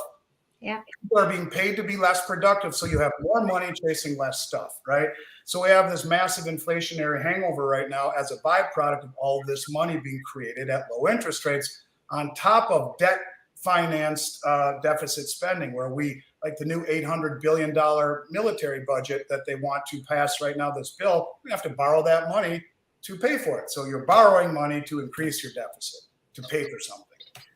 Yeah. People are being paid to be less productive, so you have more money chasing less stuff, right? So we have this massive inflationary hangover right now as a byproduct of all of this money being created at low interest rates, on top of debt-financed deficit spending, where we, like the new $800 billion military budget that they want to pass right now, this bill, we have to borrow that money to pay for it. So you're borrowing money to increase your deficit, to pay for something.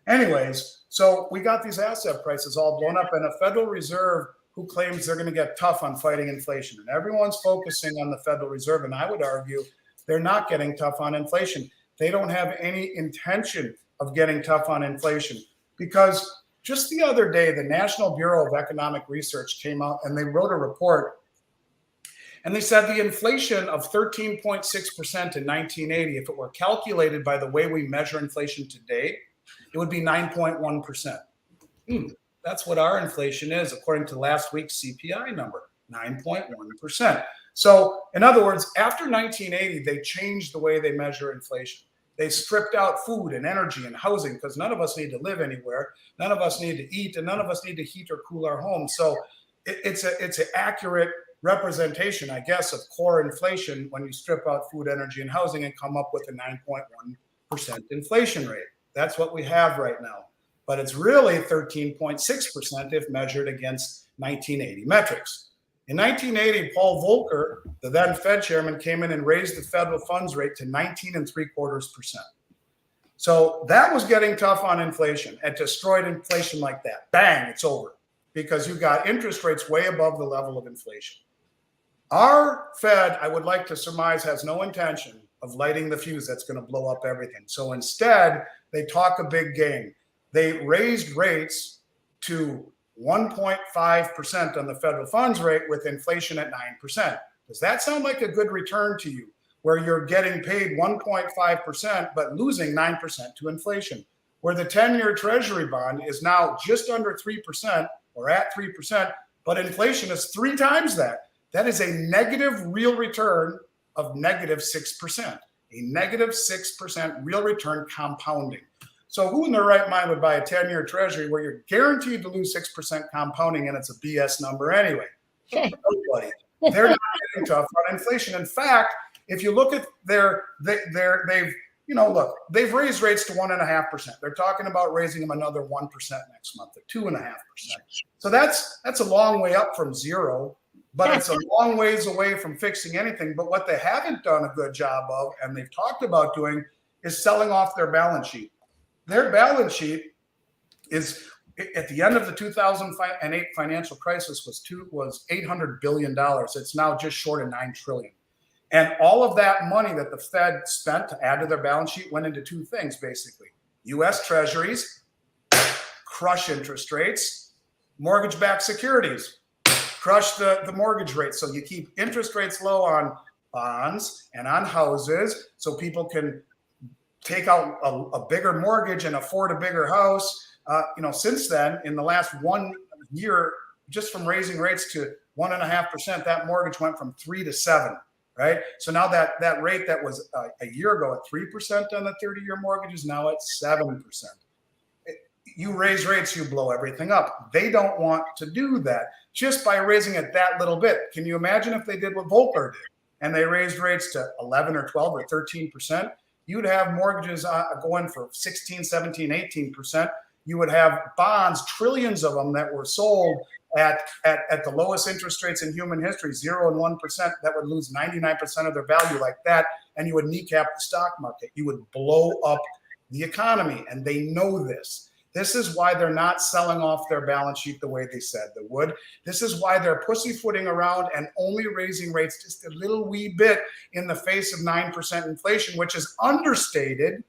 Anyways, so we got these asset prices all blown up, and a Federal Reserve who claims they're going to get tough on fighting inflation. And everyone's focusing on the Federal Reserve, and I would argue they're not getting tough on inflation. They don't have any intention of getting tough on inflation, because just the other day, the National Bureau of Economic Research came out and they wrote a report, and they said the inflation of 13.6% in 1980, if it were calculated by the way we measure inflation today, it would be 9.1%. That's what our inflation is, according to last week's CPI number, 9.1%. So, in other words, after 1980, they changed the way they measure inflation. They stripped out food and energy and housing, because none of us need to live anywhere. None of us need to eat, and none of us need to heat or cool our homes. So it's an accurate representation, I guess, of core inflation when you strip out food, energy, and housing and come up with a 9.1% inflation rate. That's what we have right now. But it's really 13.6% if measured against 1980 metrics. In 1980, Paul Volcker, the then Fed chairman, came in and raised the federal funds rate to 19.75%. So that was getting tough on inflation, and destroyed inflation like that. Bang, it's over, because you got interest rates way above the level of inflation. Our Fed, I would like to surmise, has no intention of lighting the fuse that's going to blow up everything. So instead, they talk a big game. They raised rates to 1.5% on the federal funds rate with inflation at 9%. Does that sound like a good return to you, where you're getting paid 1.5% but losing 9% to inflation, where the 10-year Treasury bond is now just under 3% or at 3%, but inflation is 3 times that? That is a negative real return of negative 6%, a negative 6% real return compounding. So who in their right mind would buy a 10-year treasury where you're guaranteed to lose 6% compounding and it's a BS number anyway? Nobody. They're not getting tough on inflation. In fact, if you look at they've raised rates to 1.5%. They're talking about raising them another 1% next month, at 2.5%. So that's a long way up from zero, but it's a long ways away from fixing anything. But what they haven't done a good job of, and they've talked about doing, is selling off their balance sheet. Their balance sheet is, at the end of the 2008 financial crisis, was $800 billion. It's now just short of $9 trillion. And all of that money that the Fed spent to add to their balance sheet went into two things, basically. U.S. Treasuries, crush interest rates, mortgage-backed securities, crush the mortgage rates. So you keep interest rates low on bonds and on houses so people can take out a bigger mortgage and afford a bigger house. Since then, in the last 1 year, just from raising rates to 1.5%, that mortgage went from 3 to 7. Right. So now that rate that was a year ago at 3% on the 30-year mortgage is now at 7%. You raise rates, you blow everything up. They don't want to do that just by raising it that little bit. Can you imagine if they did what Volcker did and they raised rates to 11 or 12 or 13%? You'd have mortgages going for 16, 17, 18%. You would have bonds, trillions of them that were sold at the lowest interest rates in human history, 0 and 1%, that would lose 99% of their value like that. And you would kneecap the stock market. You would blow up the economy. And they know this. This is why they're not selling off their balance sheet the way they said they would. This is why they're pussyfooting around and only raising rates just a little wee bit in the face of 9% inflation, which is understated.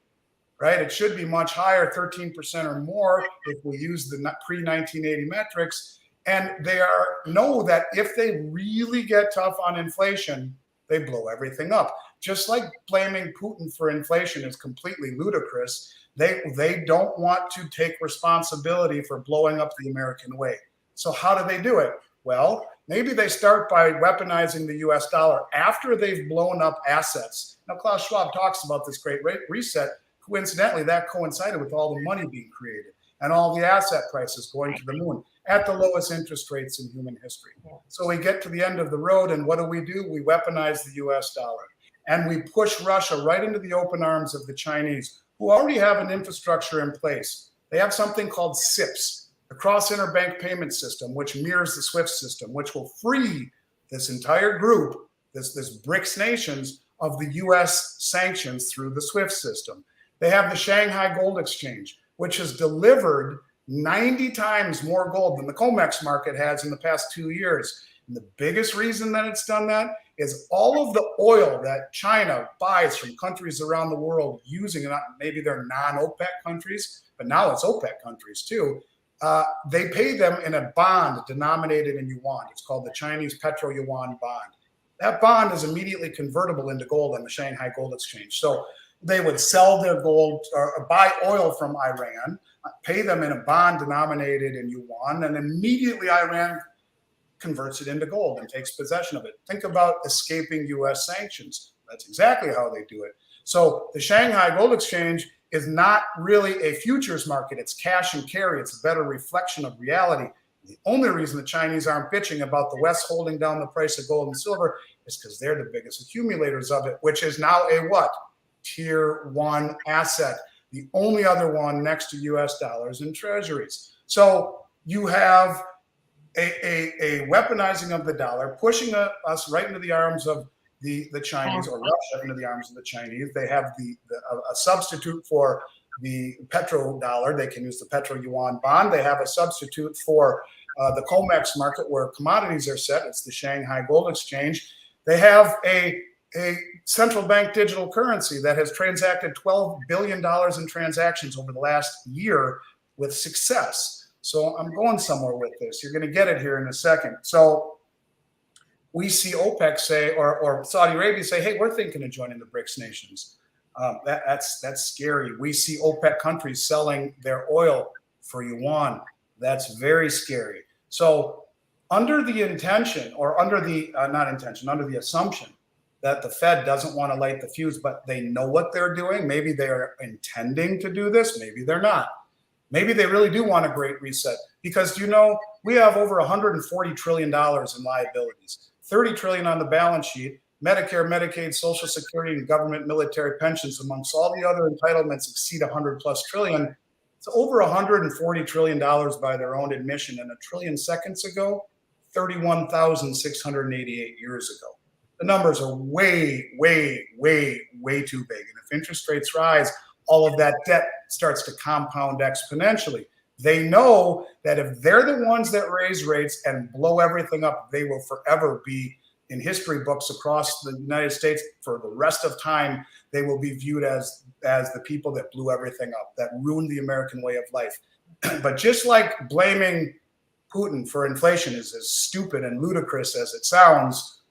Right? It should be much higher, 13% or more, if we use the pre-1980 metrics. And they know that if they really get tough on inflation, they blow everything up. Just like blaming Putin for inflation is completely ludicrous. They don't want to take responsibility for blowing up the American way. So how do they do it? Well, maybe they start by weaponizing the US dollar after they've blown up assets. Now, Klaus Schwab talks about this great reset. Coincidentally, that coincided with all the money being created and all the asset prices going to the moon at the lowest interest rates in human history. So we get to the end of the road, and what do? We weaponize the US dollar. And we push Russia right into the open arms of the Chinese, who already have an infrastructure in place. They have something called CIPS, the Cross Interbank Payment System, which mirrors the SWIFT system, which will free this entire group, this BRICS nations, of the US sanctions through the SWIFT system. They have the Shanghai Gold Exchange, which has delivered 90 times more gold than the COMEX market has in the past 2 years. And the biggest reason that it's done that is all of the oil that China buys from countries around the world using, maybe they're non-OPEC countries, but now it's OPEC countries too. They pay them in a bond denominated in yuan. It's called the Chinese Petro Yuan bond. That bond is immediately convertible into gold on the Shanghai Gold Exchange. So they would sell their gold or buy oil from Iran, pay them in a bond denominated in yuan, and immediately Iran converts it into gold and takes possession of it. Think about escaping U.S. sanctions. That's exactly how they do it. So the Shanghai Gold Exchange is not really a futures market. It's cash and carry. It's a better reflection of reality. The only reason the Chinese aren't bitching about the West holding down the price of gold and silver is because they're the biggest accumulators of it, which is now a what? Tier 1 asset, the only other one next to US dollars and treasuries. So you have a weaponizing of the dollar, pushing us right into the arms of the Chinese, or Russia into the arms of the Chinese. They have a substitute for the petrodollar. They can use the petro yuan bond. They have a substitute for the COMEX market where commodities are set. It's the Shanghai Gold Exchange. They have a central bank digital currency that has transacted $12 billion in transactions over the last year with success. So I'm going somewhere with this. You're going to get it here in a second. So we see OPEC say, or Saudi Arabia say, hey, we're thinking of joining the BRICS nations. That's scary. We see OPEC countries selling their oil for yuan. That's very scary. So under the intention, or under the not intention, under the assumption that the Fed doesn't want to light the fuse, but they know what they're doing. Maybe they're intending to do this. Maybe they're not. Maybe they really do want a great reset, because, you know, we have over $140 trillion in liabilities, 30 trillion on the balance sheet. Medicare, Medicaid, Social Security, and government military pensions, amongst all the other entitlements, exceed 100 plus trillion. It's over $140 trillion by their own admission. And a trillion seconds ago, 31,688 years ago. The numbers are way, way, way, way too big. And if interest rates rise, all of that debt starts to compound exponentially. They know that if they're the ones that raise rates and blow everything up, they will forever be in history books across the United States. For the rest of time, they will be viewed as the people that blew everything up, that ruined the American way of life. But just like blaming Putin for inflation is as stupid and ludicrous as it sounds,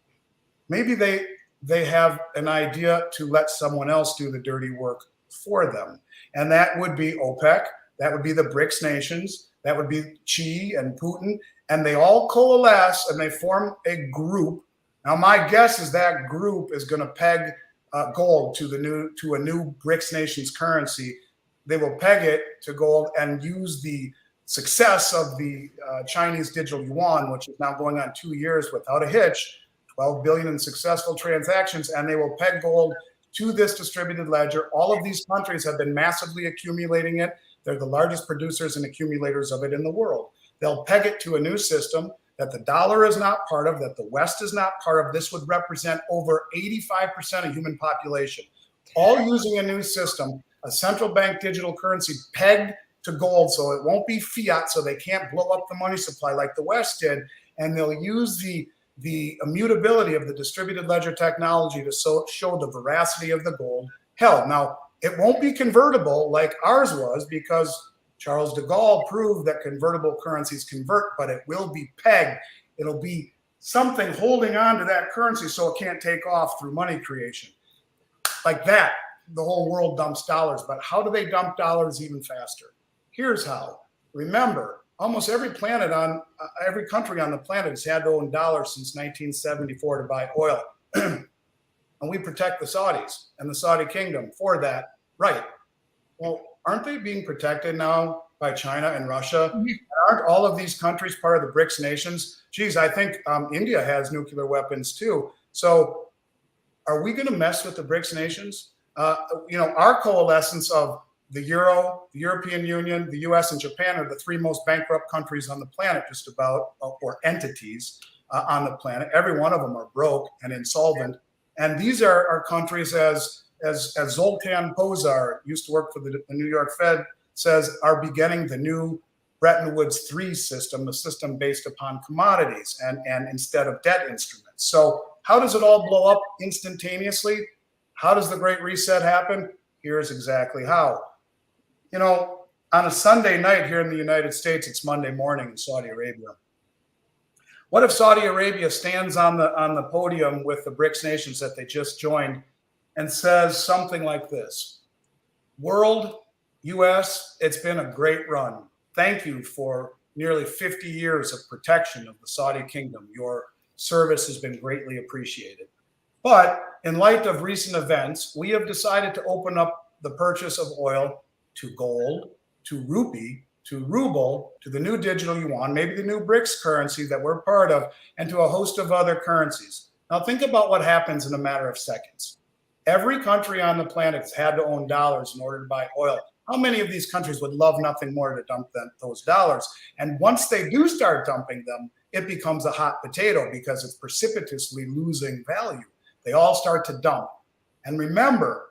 maybe they have an idea to let someone else do the dirty work for them. And that would be OPEC, that would be the BRICS nations, that would be Xi and Putin, and they all coalesce and they form a group. Now, my guess is that group is going to peg gold to a new BRICS nations currency. They will peg it to gold and use the success of the Chinese digital yuan, which is now going on 2 years without a hitch, 12 billion in successful transactions, and they will peg gold to this distributed ledger. All of these countries have been massively accumulating it. They're the largest producers and accumulators of it in the world. They'll peg it to a new system that the dollar is not part of, that the West is not part of. This would represent over 85% of human population, all using a new system, a central bank digital currency pegged to gold, so it won't be fiat, so they can't blow up the money supply like the West did. And they'll use the immutability of the distributed ledger technology to show the veracity of the gold. Hell, now, it won't be convertible like ours was, because Charles de Gaulle proved that convertible currencies convert, but it will be pegged. It'll be something holding on to that currency so it can't take off through money creation. Like that, the whole world dumps dollars. But how do they dump dollars even faster? Here's how. Remember, almost every country on the planet has had to own dollars since 1974 to buy oil. And we protect the Saudis and the Saudi kingdom for that right. Well, aren't they being protected now by China and Russia? Mm-hmm. Aren't all of these countries part of the BRICS nations? Geez, I think India has nuclear weapons too. So are we going to mess with the BRICS nations? Our coalescence of the Euro, the European Union, the US, and Japan are the three most bankrupt countries on the planet, just about, or entities on the planet. Every one of them are broke and insolvent. And these are countries, as Zoltan Pozar, used to work for the New York Fed, says, are beginning the new Bretton Woods III system, a system based upon commodities and instead of debt instruments. So how does it all blow up instantaneously? How does the Great Reset happen? Here's exactly how. On a Sunday night here in the United States, it's Monday morning in Saudi Arabia. What if Saudi Arabia stands on the podium with the BRICS nations that they just joined and says something like this: World, US, it's been a great run. Thank you for nearly 50 years of protection of the Saudi kingdom. Your service has been greatly appreciated. But in light of recent events, we have decided to open up the purchase of oil to gold, to rupee, to ruble, to the new digital yuan, maybe the new BRICS currency that we're part of, and to a host of other currencies. Now think about what happens in a matter of seconds. Every country on the planet has had to own dollars in order to buy oil. How many of these countries would love nothing more to dump those dollars? And once they do start dumping them, it becomes a hot potato because it's precipitously losing value. They all start to dump. And remember,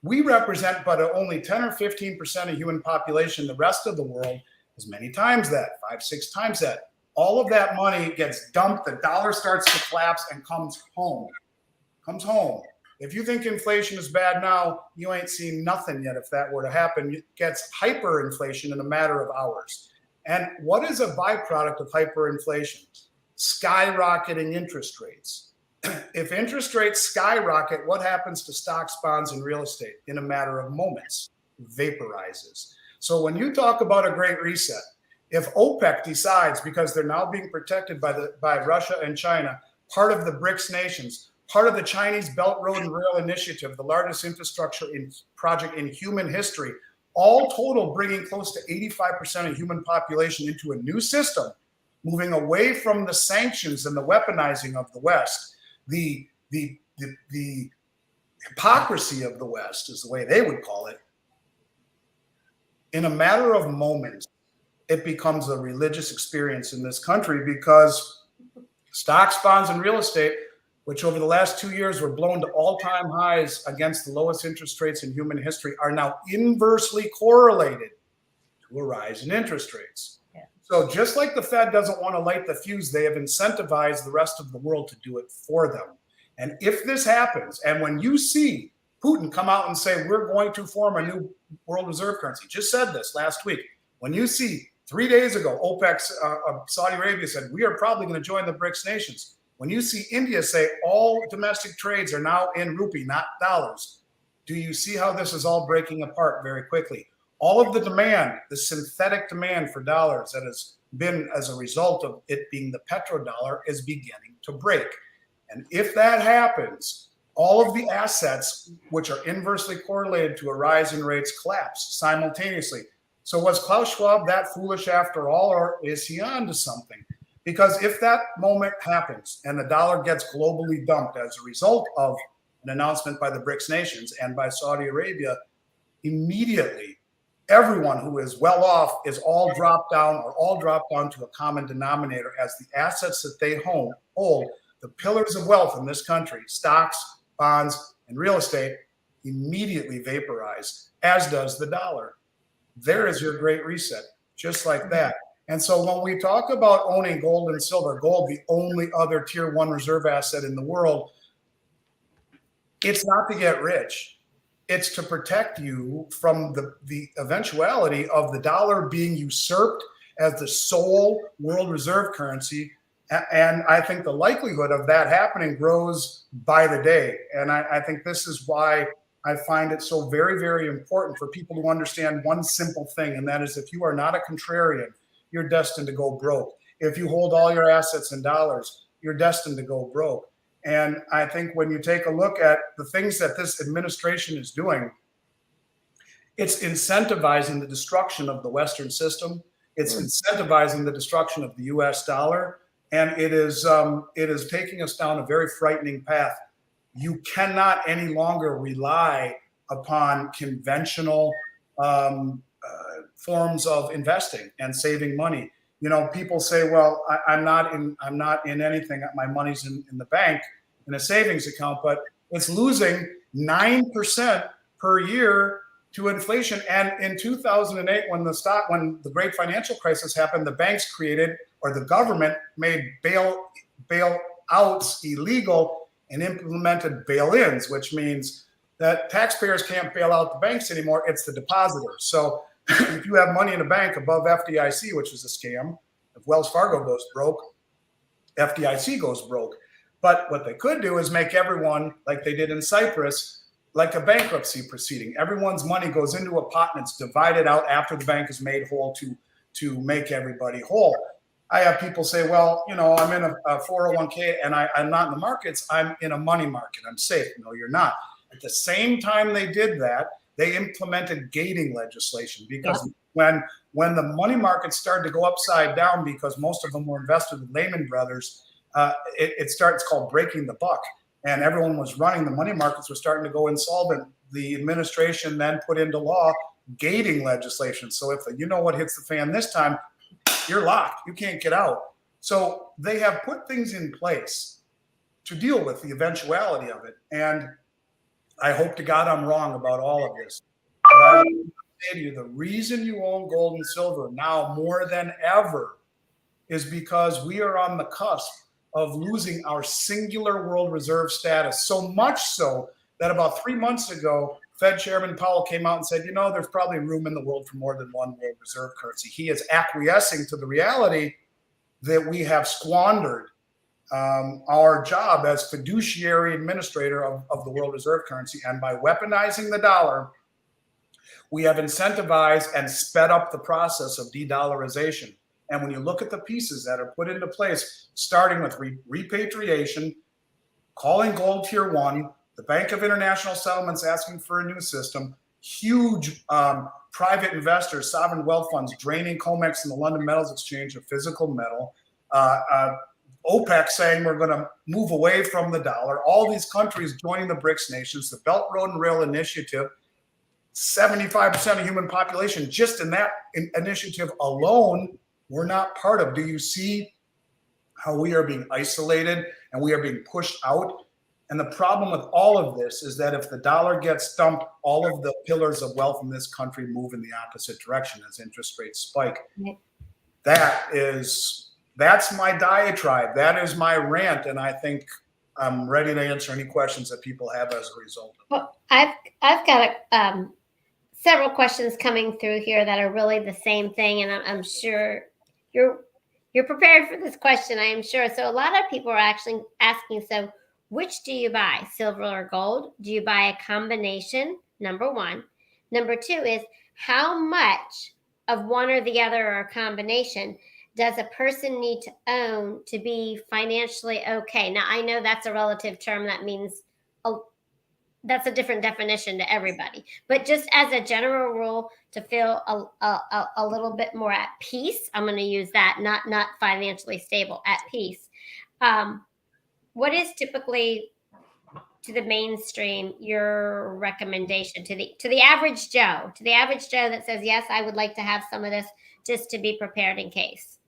we represent but only 10 or 15% of human population. The rest of the world is many times that, 5-6 times that. All of that money gets dumped. The dollar starts to collapse and comes home. If you think inflation is bad now, you ain't seen nothing yet. If that were to happen, it gets hyperinflation in a matter of hours. And what is a byproduct of hyperinflation? Skyrocketing interest rates. If interest rates skyrocket, what happens to stocks, bonds, and real estate? In a matter of moments, vaporizes. So when you talk about a great reset, If OPEC decides, because they're now being protected by Russia and China, part of the BRICS nations, part of the Chinese Belt Road and Rail Initiative, the largest infrastructure project in human history, all total bringing close to 85% of human population into a new system, moving away from the sanctions and the weaponizing of the West. The hypocrisy of the West is the way they would call it. In a matter of moments, it becomes a religious experience in this country, because stocks, bonds, and real estate, which over the last 2 years were blown to all-time highs against the lowest interest rates in human history, are now inversely correlated to a rise in interest rates. Yeah. So just like the Fed doesn't want to light the fuse, they have incentivized the rest of the world to do it for them. And if this happens, and when you see Putin come out and say, we're going to form a new world reserve currency, just said this last week, when you see 3 days ago, OPEC's Saudi Arabia said, we are probably going to join the BRICS nations. When you see India say all domestic trades are now in rupee, not dollars, do you see how this is all breaking apart very quickly? All of the demand, the synthetic demand for dollars that has been as a result of it being the petrodollar, is beginning to break. And if that happens, all of the assets, which are inversely correlated to a rise in rates, collapse simultaneously. So was Klaus Schwab that foolish after all, or is he on to something? Because if that moment happens and the dollar gets globally dumped as a result of an announcement by the BRICS nations and by Saudi Arabia, immediately everyone who is well off is all dropped down to a common denominator, as the assets that they hold, the pillars of wealth in this country, stocks, bonds, and real estate, immediately vaporize, as does the dollar. There is your great reset, just like that. And so when we talk about owning gold and silver, gold, the only other tier 1 reserve asset in the world, it's not to get rich. It's to protect you from the eventuality of the dollar being usurped as the sole world reserve currency. And I think the likelihood of that happening grows by the day. And I think this is why I find it so very, very important for people to understand one simple thing, and that is, if you are not a contrarian, you're destined to go broke. If you hold all your assets in dollars, you're destined to go broke. And I think when you take a look at the things that this administration is doing, it's incentivizing the destruction of the Western system. It's incentivizing the destruction of the US dollar. And it is taking us down a very frightening path. You cannot any longer rely upon conventional forms of investing and saving money. You know, people say, well, I'm not in anything. My money's in the bank, in a savings account, but it's losing 9% per year to inflation. And in 2008, when the great financial crisis happened, the banks created, or the government made bailouts illegal and implemented bail-ins, which means that taxpayers can't bail out the banks anymore. It's the depositors. So if you have money in a bank above FDIC, which is a scam, if Wells Fargo goes broke, FDIC goes broke. But what they could do is make everyone, like they did in Cyprus, like a bankruptcy proceeding. Everyone's money goes into a pot and it's divided out after the bank is made whole to make everybody whole. I have people say, well, you know, I'm in a 401k and I'm not in the markets. I'm in a money market. I'm safe. No, you're not. At the same time they did that, they implemented gating legislation, because when the money markets started to go upside down, because most of them were invested in Lehman Brothers, it's called breaking the buck. And everyone was running, the money markets were starting to go insolvent. The administration then put into law gating legislation. So if you know what hits the fan this time, you're locked. You can't get out. So they have put things in place to deal with the eventuality of it. And I hope to God I'm wrong about all of this. But I will say to you, the reason you own gold and silver now more than ever is because we are on the cusp of losing our singular world reserve status. So much so that about 3 months ago, Fed Chairman Powell came out and said, you know, there's probably room in the world for more than one world reserve currency. He is acquiescing to the reality that we have squandered our job as fiduciary administrator of the world reserve currency. And by weaponizing the dollar, We have incentivized and sped up the process of de-dollarization. And when you look at the pieces that are put into place, starting with repatriation, calling gold tier one, the Bank of International Settlements asking for a new system, huge private investors, sovereign wealth funds draining COMEX and the London Metals Exchange of physical metal, OPEC saying we're going to move away from the dollar, all these countries joining the BRICS nations, the Belt, Road, and Rail Initiative, 75% of human population, just in that initiative alone, we're not part of. Do you see how we are being isolated and we are being pushed out? And the problem with all of this is that if the dollar gets dumped, all of the pillars of wealth in this country move in the opposite direction as interest rates spike. That's my diatribe. That is my rant. And I think I'm ready to answer any questions that people have as a result. Well, I've got several questions coming through here that are really the same thing, and I'm sure you're prepared for this question. I am sure. So a lot of people are actually asking, so which do you buy, silver or gold? Do you buy a combination? Number one. Number two is, how much of one or the other or a combination does a person need to own to be financially okay? Now, I know that's a relative term. That means that's a different definition to everybody. But just as a general rule, to feel a little bit more at peace, I'm going to use that, not financially stable, at peace. What is typically, to the mainstream, your recommendation to the average Joe, that says, yes, I would like to have some of this just to be prepared in case?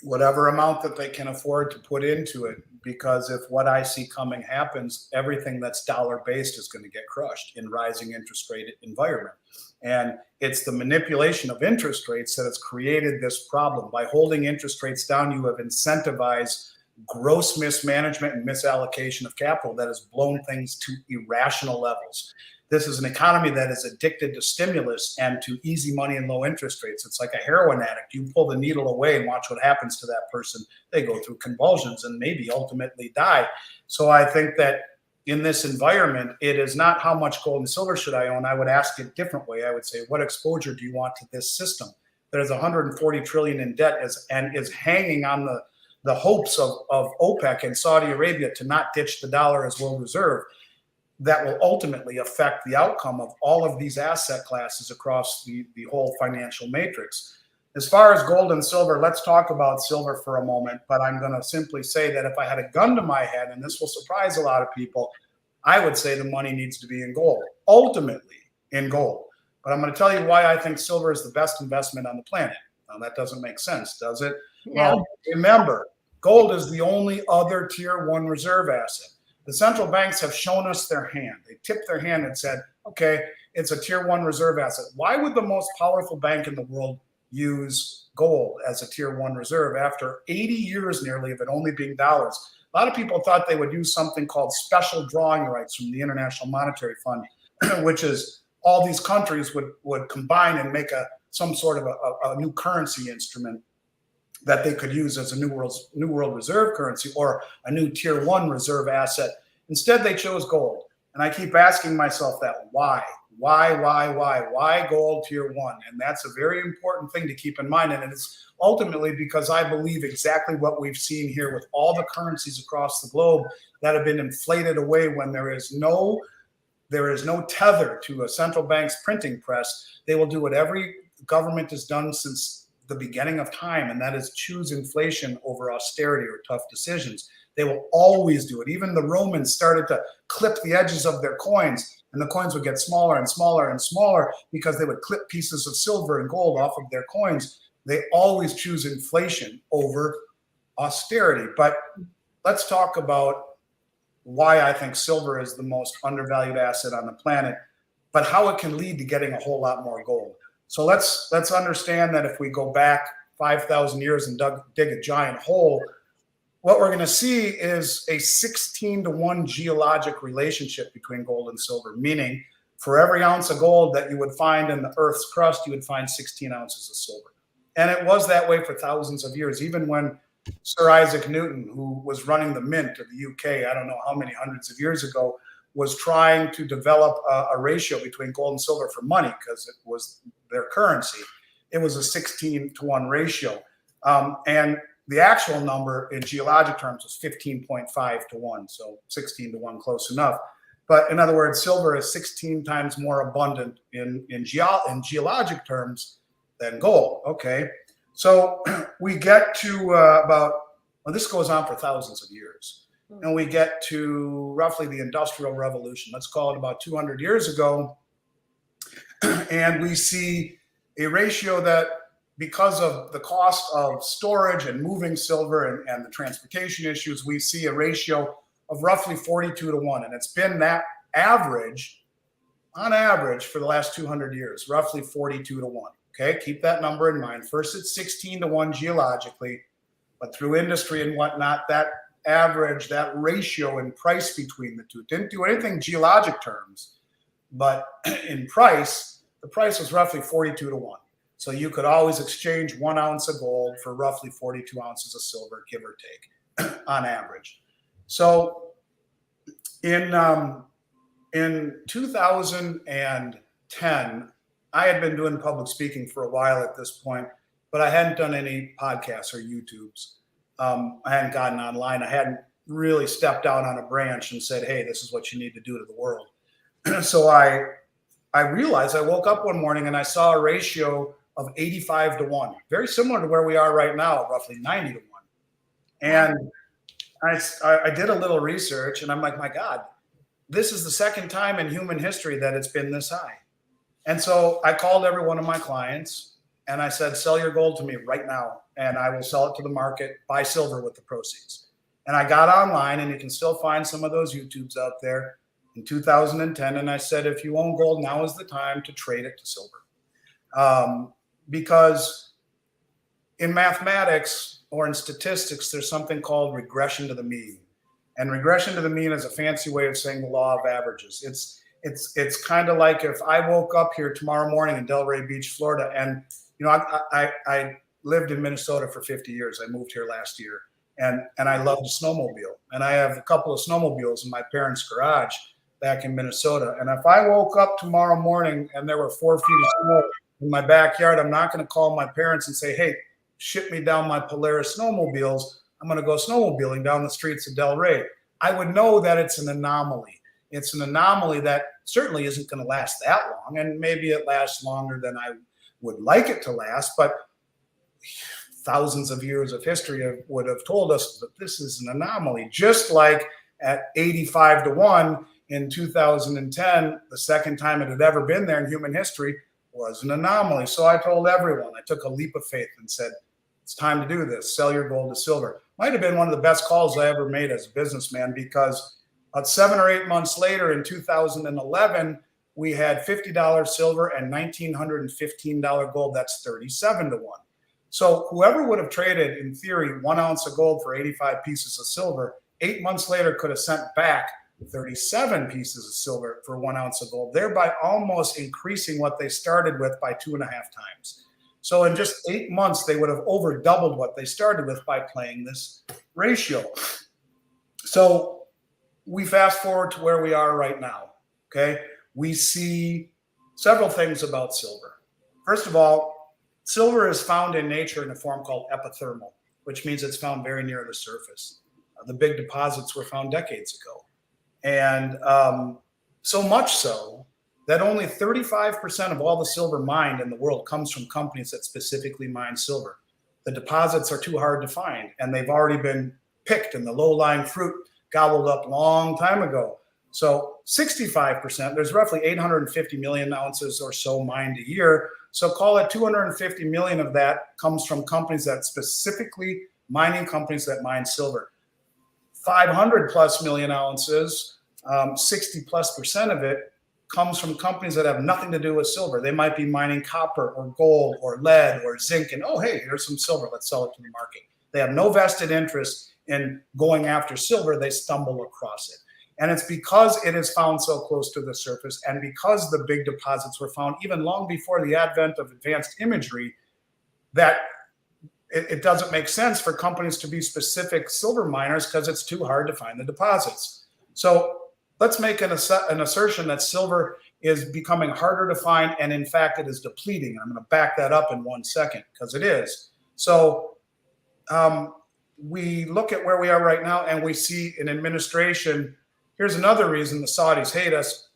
Whatever amount that they can afford to put into it, because if what I see coming happens, everything that's dollar based is going to get crushed in rising interest rate environment. And it's the manipulation of interest rates that has created this problem. By holding interest rates down, you have incentivized gross mismanagement and misallocation of capital that has blown things to irrational levels. This is an economy that is addicted to stimulus and to easy money and low interest rates. It's like a heroin addict. You pull the needle away and watch what happens to that person. They go through convulsions and maybe ultimately die. So I think that in this environment, it is not how much gold and silver should I own. I would ask it a different way. I would say, what exposure do you want to this system that is 140 trillion in debt and is hanging on the hopes of OPEC and Saudi Arabia to not ditch the dollar as world reserve? That will ultimately affect the outcome of all of these asset classes across the whole financial matrix. As far as gold and silver, let's talk about silver for a moment, but I'm going to simply say that if I had a gun to my head, and this will surprise a lot of people, I would say the money needs to be in gold, ultimately in gold. But I'm going to tell you why I think silver is the best investment on the planet. Now, that doesn't make sense, does it? No. Well, remember, gold is the only other tier one reserve asset. The central banks have shown us their hand. They tipped their hand and said, okay, it's a tier one reserve asset. Why would the most powerful bank in the world use gold as a tier one reserve after 80 years nearly of it only being dollars? A lot of people thought they would use something called special drawing rights from the International Monetary Fund, which is all these countries would combine and make some sort of a new currency instrument that they could use as a new world reserve currency or a new tier one reserve asset. Instead, they chose gold. And I keep asking myself that, why gold tier one? And that's a very important thing to keep in mind. And it's ultimately because I believe exactly what we've seen here with all the currencies across the globe that have been inflated away when there is no tether to a central bank's printing press. They will do what every government has done since the beginning of time, and that is choose inflation over austerity or tough decisions. They will always do it. Even the Romans started to clip the edges of their coins, and the coins would get smaller and smaller and smaller because they would clip pieces of silver and gold off of their coins. They always choose inflation over austerity. But let's talk about why I think silver is the most undervalued asset on the planet, but how it can lead to getting a whole lot more gold. So let's understand that if we go back 5,000 years and dig a giant hole, what we're going to see is a 16-to-1 geologic relationship between gold and silver, meaning for every ounce of gold that you would find in the Earth's crust, you would find 16 ounces of silver. And it was that way for thousands of years, even when Sir Isaac Newton, who was running the mint of the UK, I don't know how many hundreds of years ago, was trying to develop a ratio between gold and silver for money because it was their currency. It was a 16-to-1 ratio. And the actual number in geologic terms was 15.5-to-1, so 16-to-1, close enough. But in other words, silver is 16 times more abundant in geologic terms than gold. Okay, so we get to this goes on for thousands of years. And we get to roughly the Industrial Revolution. Let's call it about 200 years ago. And we see a ratio that, because of the cost of storage and moving silver and the transportation issues, we see a ratio of roughly 42-to-1. And it's been that average, on average, for the last 200 years, roughly 42-to-1. Okay, keep that number in mind. First, it's 16-to-1 geologically, but through industry and whatnot, that average, that ratio in price between the two didn't do anything geologic terms, but in price, the price was roughly 42-to-1. So you could always exchange 1 ounce of gold for roughly 42 ounces of silver, give or take, on average. So in 2010, I had been doing public speaking for a while at this point, but I hadn't done any podcasts or YouTubes. I hadn't gotten online. I hadn't really stepped out on a branch and said, hey, this is what you need to do to the world. So I realized, I woke up one morning and I saw a ratio of 85-to-1, very similar to where we are right now, roughly 90-to-1. And I did a little research and I'm like, my God, this is the second time in human history that it's been this high. And so I called every one of my clients and I said, sell your gold to me right now and I will sell it to the market, buy silver with the proceeds. And I got online, and you can still find some of those YouTubes out there, in 2010. And I said, if you own gold, now is the time to trade it to silver. Because in mathematics or in statistics, there's something called regression to the mean. And regression to the mean is a fancy way of saying the law of averages. It's kind of like if I woke up here tomorrow morning in Delray Beach, Florida, and I lived in Minnesota for 50 years. I moved here last year, and I love to snowmobile. And I have a couple of snowmobiles in my parents' garage back in Minnesota. And if I woke up tomorrow morning and there were 4 feet of snow in my backyard, I'm not going to call my parents and say, hey, ship me down my Polaris snowmobiles. I'm going to go snowmobiling down the streets of Delray. I would know that it's an anomaly. It's an anomaly that certainly isn't going to last that long. And maybe it lasts longer than I would like it to last, but thousands of years of history would have told us that this is an anomaly. Just like at 85-to-1 in 2010, the second time it had ever been there in human history, was an anomaly. So I told everyone, I took a leap of faith and said, it's time to do this. Sell your gold to silver. Might have been one of the best calls I ever made as a businessman, because about 7 or 8 months later in 2011, we had $50 silver and $1,915 gold. That's 37-to-1. So whoever would have traded, in theory, 1 ounce of gold for 85 pieces of silver, 8 months later could have sent back 37 pieces of silver for 1 ounce of gold, thereby almost increasing what they started with by 2.5 times. So in just 8 months, they would have over doubled what they started with by playing this ratio. So we fast forward to where we are right now, okay? We see several things about silver. First of all, silver is found in nature in a form called epithermal, which means it's found very near the surface. The big deposits were found decades ago. And so much so that only 35% of all the silver mined in the world comes from companies that specifically mine silver. The deposits are too hard to find, and they've already been picked and the low-lying fruit gobbled up a long time ago. So 65%, there's roughly 850 million ounces or so mined a year. So call it 250 million of that comes from companies that specifically, mining companies that mine silver. 500 plus million ounces, 60+% of it comes from companies that have nothing to do with silver. They might be mining copper or gold or lead or zinc, and oh, hey, here's some silver, let's sell it to the market. They have no vested interest in going after silver, they stumble across it. And it's because it is found so close to the surface, and because the big deposits were found even long before the advent of advanced imagery, that it doesn't make sense for companies to be specific silver miners, because it's too hard to find the deposits. So let's make an assertion that silver is becoming harder to find, and in fact, it is depleting. I'm going to back that up in 1 second because it is. So we look at where we are right now, and we see an administration. Here's another reason the Saudis hate us.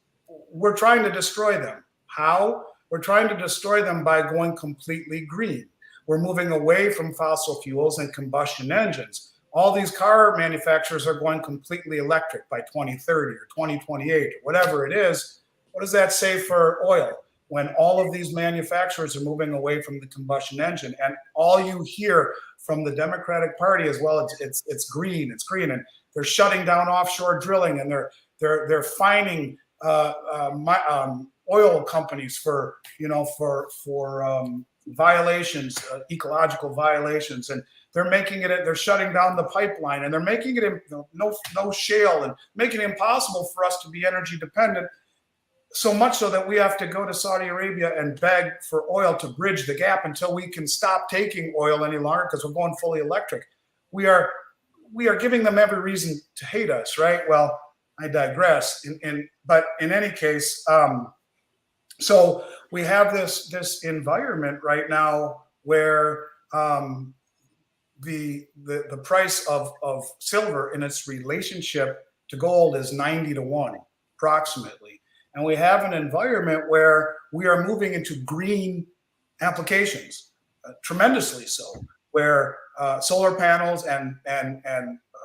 We're trying to destroy them. How? We're trying to destroy them by going completely green. We're moving away from fossil fuels and combustion engines. All these car manufacturers are going completely electric by 2030 or 2028 or whatever it is. What does that say for oil? When all of these manufacturers are moving away from the combustion engine, and all you hear from the Democratic Party as well, it's green, and they're shutting down offshore drilling, and they're fining oil companies for violations, ecological violations, and they're shutting down the pipeline, and they're making it no shale, and making it impossible for us to be energy dependent. So much so that we have to go to Saudi Arabia and beg for oil to bridge the gap until we can stop taking oil any longer because we're going fully electric. We are giving them every reason to hate us, right? Well, I digress. But in any case, so we have this environment right now where the price of silver in its relationship to gold is 90-1 approximately. And we have an environment where we are moving into green applications, tremendously so, where solar panels and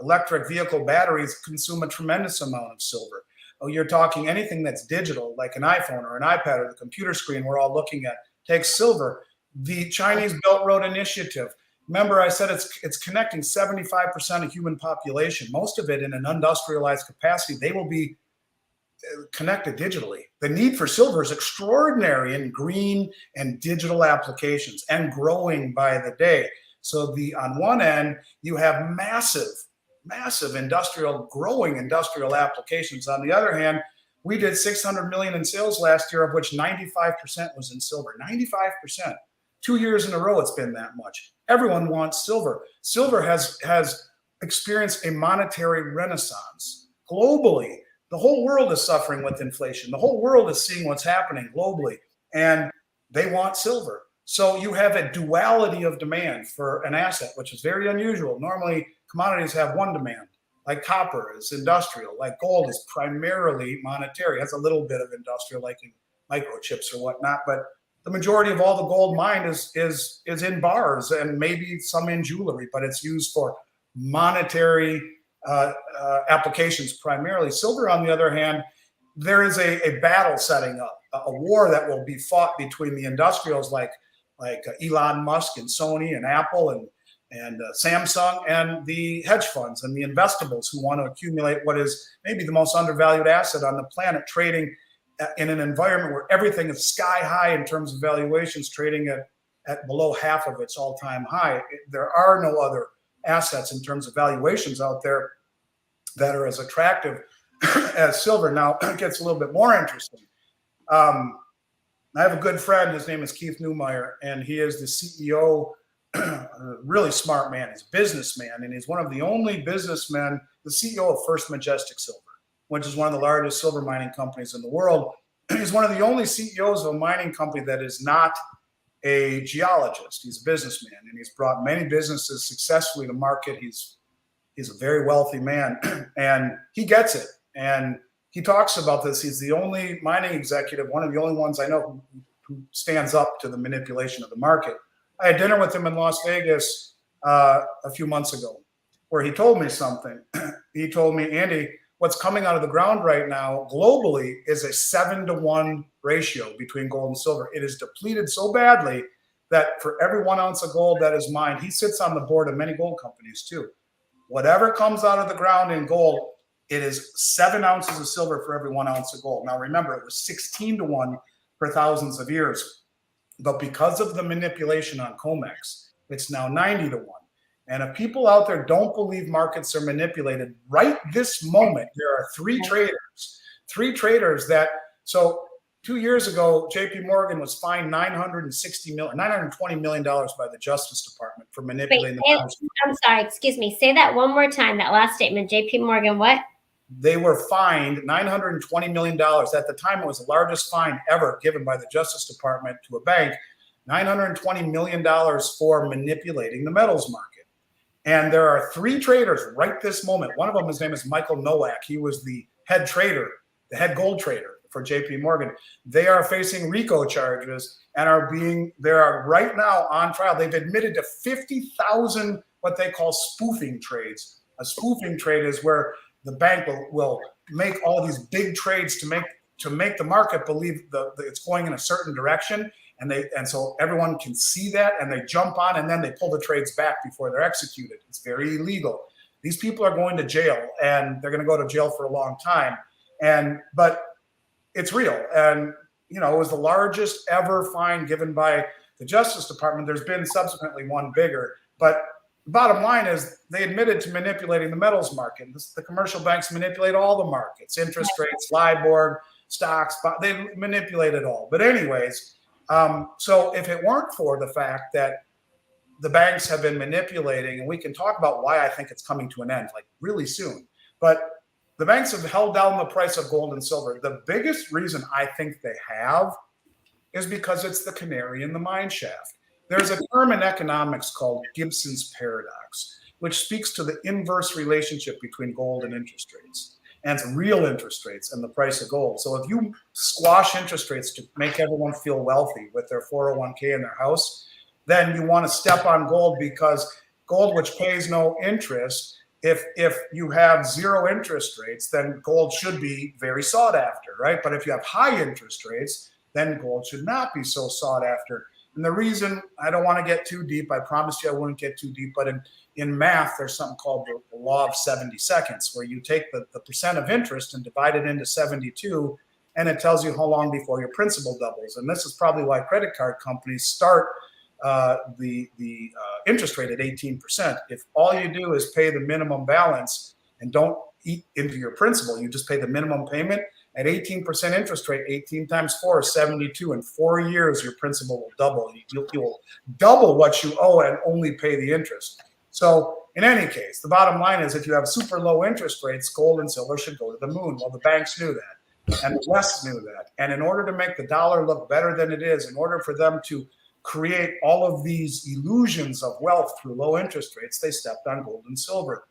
electric vehicle batteries consume a tremendous amount of silver. Oh, you're talking anything that's digital, like an iPhone or an iPad or the computer screen we're all looking at, takes silver. The Chinese Belt Road Initiative. Remember, I said it's connecting 75% of human population, most of it in an industrialized capacity. They will be connected digitally. The need for silver is extraordinary in green and digital applications, and growing by the day. So on one end, you have massive growing industrial applications. On the other hand, we did 600 million in sales last year, of which 95% was in silver. 95%. 2 years in a row, it's been that much. Everyone wants silver. Silver has experienced a monetary renaissance globally. The whole world is suffering with inflation. The whole world is seeing what's happening globally, and they want silver. So you have a duality of demand for an asset, which is very unusual. Normally, commodities have one demand, like copper is industrial, like gold is primarily monetary. It has a little bit of industrial, like in microchips or whatnot, but the majority of all the gold mined is in bars and maybe some in jewelry, but it's used for monetary applications primarily. Silver, on the other hand, there is a battle setting up, a war that will be fought between the industrials like Elon Musk and Sony and Apple and Samsung, and the hedge funds and the investables who want to accumulate what is maybe the most undervalued asset on the planet, trading in an environment where everything is sky high in terms of valuations, trading at below half of its all-time high. There are no other assets in terms of valuations out there that are as attractive as silver. Now it gets a little bit more interesting. I have a good friend. His name is Keith Newmeyer, and he is the CEO, a really smart man. He's a businessman, and he's one of the only businessmen, the CEO of First Majestic Silver, which is one of the largest silver mining companies in the world. He's one of the only CEOs of a mining company that is not a geologist. He's a businessman, and he's brought many businesses successfully to market. He's a very wealthy man, and he gets it. And he talks about this. He's the only mining executive, one of the only ones I know who stands up to the manipulation of the market. I had dinner with him in Las Vegas a few months ago, where he told me something. He told me, Andy, what's coming out of the ground right now globally is a 7-to-1 ratio between gold and silver. It is depleted so badly that for every 1 ounce of gold that is mined, he sits on the board of many gold companies too. Whatever comes out of the ground in gold, it is 7 ounces of silver for every 1 ounce of gold. Now remember, it was 16-to-1 for thousands of years. But because of the manipulation on COMEX, it's now 90-to-1. And if people out there don't believe markets are manipulated, right this moment, there are three traders that, so 2 years ago, JP Morgan was fined $920 million by the Justice Department for manipulating the balance sheet. I'm sorry, excuse me. Say that one more time, that last statement. JP Morgan, what? they were fined $920 million. At the time, it was the largest fine ever given by the Justice Department to a bank, $920 million for manipulating the metals market. And there are 3 traders right this moment. One of them, his name is Michael Nowak. He was the head trader, the head gold trader for JP Morgan. They are facing RICO charges and they are right now on trial. They've admitted to 50,000 what they call spoofing trades. A spoofing trade is where the bank will make all these big trades to make the market believe it's going in a certain direction, and so everyone can see that, and they jump on, and then they pull the trades back before they're executed. It's very illegal. These people are going to jail, and they're going to go to jail for a long time. But it's real, and it was the largest ever fine given by the Justice Department. There's been subsequently one bigger, but the bottom line is they admitted to manipulating the metals market. The commercial banks manipulate all the markets, interest rates, LIBOR, stocks, they manipulate it all. But anyways, so if it weren't for the fact that the banks have been manipulating, and we can talk about why I think it's coming to an end, like really soon, but the banks have held down the price of gold and silver. The biggest reason I think they have is because it's the canary in the mine shaft. There's a term in economics called Gibson's paradox, which speaks to the inverse relationship between gold and interest rates, and real interest rates and the price of gold. So if you squash interest rates to make everyone feel wealthy with their 401k in their house, then you want to step on gold, because gold, which pays no interest, if you have 0 interest rates, then gold should be very sought after, right? But if you have high interest rates, then gold should not be so sought after. And the reason, I don't want to get too deep, I promised you I wouldn't get too deep, but in math, there's something called the law of 70 seconds, where you take the percent of interest and divide it into 72, and it tells you how long before your principal doubles. And this is probably why credit card companies start the interest rate at 18%. If all you do is pay the minimum balance and don't eat into your principal, you just pay the minimum payment, at 18% interest rate, 18 times 4 is 72. In 4 years, your principal will double. You will double what you owe and only pay the interest. So in any case, the bottom line is, if you have super low interest rates, gold and silver should go to the moon. Well, the banks knew that, and the West knew that. And in order to make the dollar look better than it is, in order for them to create all of these illusions of wealth through low interest rates, they stepped on gold and silver.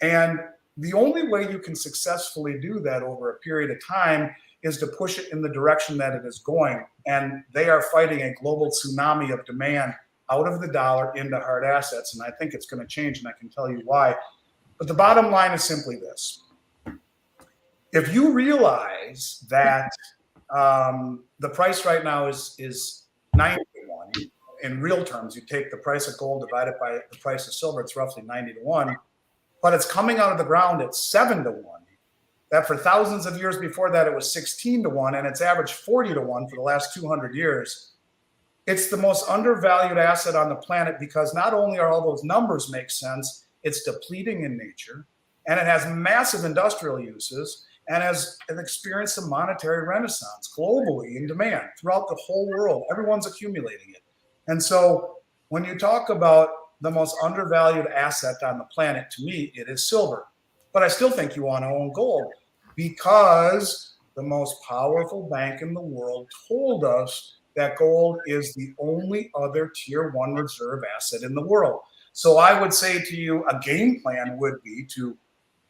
And the only way you can successfully do that over a period of time is to push it in the direction that it is going. And they are fighting a global tsunami of demand out of the dollar into hard assets. And I think it's going to change, and I can tell you why. But the bottom line is simply this. If you realize that the price right now is 90 to 1, in real terms, you take the price of gold divided by the price of silver, it's roughly 90 to 1. But it's coming out of the ground at 7 to 1. That for thousands of years before that, it was 16 to 1, and it's averaged 40 to 1 for the last 200 years. It's the most undervalued asset on the planet, because not only are all those numbers make sense, it's depleting in nature, and it has massive industrial uses, and has experienced a monetary renaissance globally in demand throughout the whole world. Everyone's accumulating it. And so when you talk about the most undervalued asset on the planet, to me, it is silver. But I still think you want to own gold, because the most powerful bank in the world told us that gold is the only other tier 1 reserve asset in the world. So I would say to you, a game plan would be to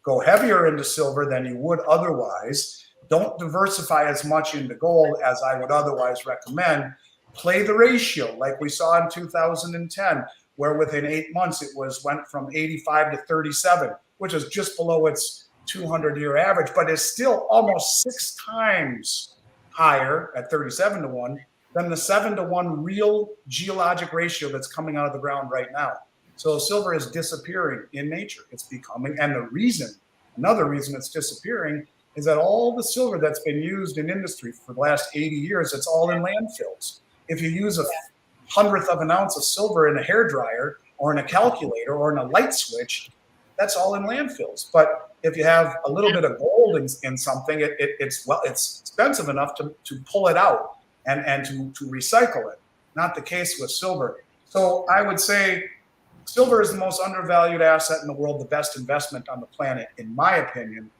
go heavier into silver than you would otherwise. Don't diversify as much into gold as I would otherwise recommend. Play the ratio like we saw in 2010. Where within 8 months it went from 85 to 37, which is just below its 200-year average, but is still almost 6 times higher at 37 to 1 than the 7 to 1 real geologic ratio that's coming out of the ground right now. So silver is disappearing in nature. It's becoming, and another reason it's disappearing is that all the silver that's been used in industry for the last 80 years, it's all in landfills. If you use a 100th of an ounce of silver in a hairdryer or in a calculator or in a light switch, that's all in landfills. But if you have a little bit of gold in something, it's expensive enough to pull it out and to recycle it. Not the case with silver. So I would say silver is the most undervalued asset in the world, the best investment on the planet, in my opinion.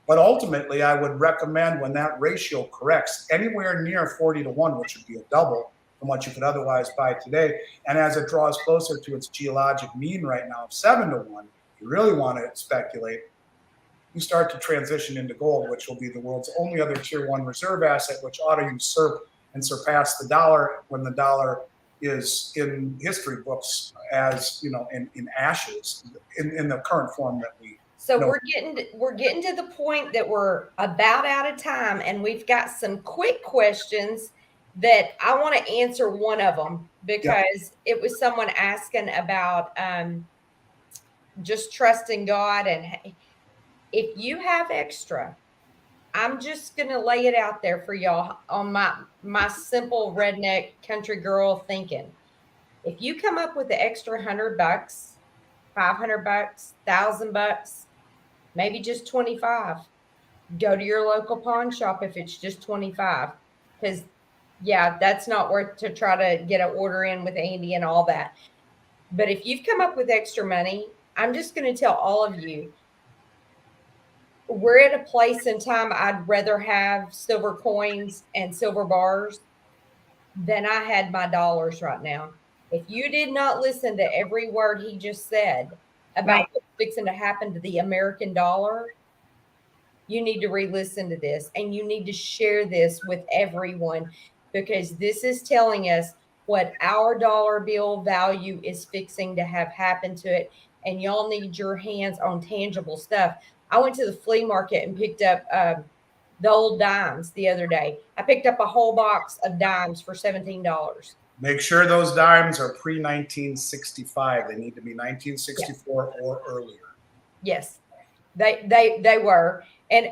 But ultimately, I would recommend when that ratio corrects anywhere near 40-1, which would be a double from what you could otherwise buy today. And as it draws closer to its geologic mean right now of 7-1, if you really want to speculate, you start to transition into gold, which will be the world's only other tier one reserve asset, which ought to usurp and surpass the dollar when the dollar is in history books as, in ashes in the current form that we So know. we're getting to the point that we're about out of time, and we've got some quick questions that I want to answer one of them because it was someone asking about just trusting God. And if you have extra, I'm just gonna lay it out there for y'all on my simple redneck country girl thinking. If you come up with the extra $100, $500, $1,000, maybe just 25, go to your local pawn shop if it's just 25. Because yeah, that's not worth to try to get an order in with Andy and all that. But if you've come up with extra money, I'm just going to tell all of you, we're at a place in time I'd rather have silver coins and silver bars than I had my dollars right now. If you did not listen to every word he just said about Right. what's fixing to happen to the American dollar, you need to re-listen to this and you need to share this with everyone, because this is telling us what our dollar bill value is fixing to have happen to it. And y'all need your hands on tangible stuff. I went to the flea market and picked up the old dimes the other day. I picked up a whole box of dimes for $17. Make sure those dimes are pre-1965. They need to be 1964 or earlier. Yes, they were. And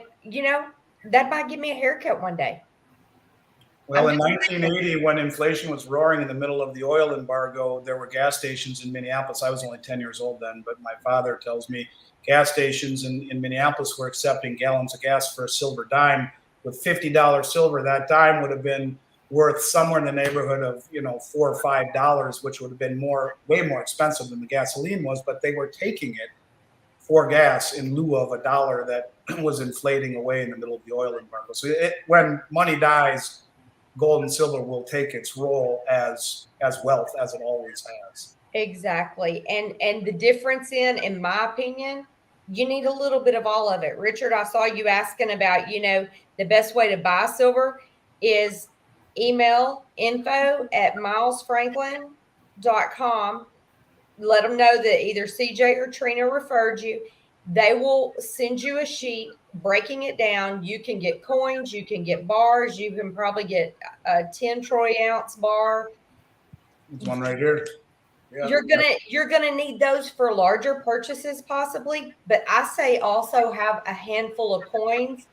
that might give me a haircut one day. Well, I'm in just 1980, when inflation was roaring in the middle of the oil embargo, there were gas stations in Minneapolis. I was only 10 years old then, but my father tells me gas stations in Minneapolis were accepting gallons of gas for a silver dime. With $50 silver, that dime would have been worth somewhere in the neighborhood of $4 or $5, which would have been way more expensive than the gasoline was. But they were taking it for gas in lieu of a dollar that was inflating away in the middle of the oil embargo. So when money dies, gold and silver will take its role as wealth, as it always has. exactly. And the difference in my opinion, you need a little bit of all of it. Richard, I saw you asking about, the best way to buy silver is email info@milesfranklin.com. Let them know that either CJ or Trina referred you. They will send you a sheet breaking it down. You can get coins, you can get bars, you can probably get a 10 troy ounce bar. There's one right here. Yeah. You're gonna need those for larger purchases possibly, but I say also have a handful of coins.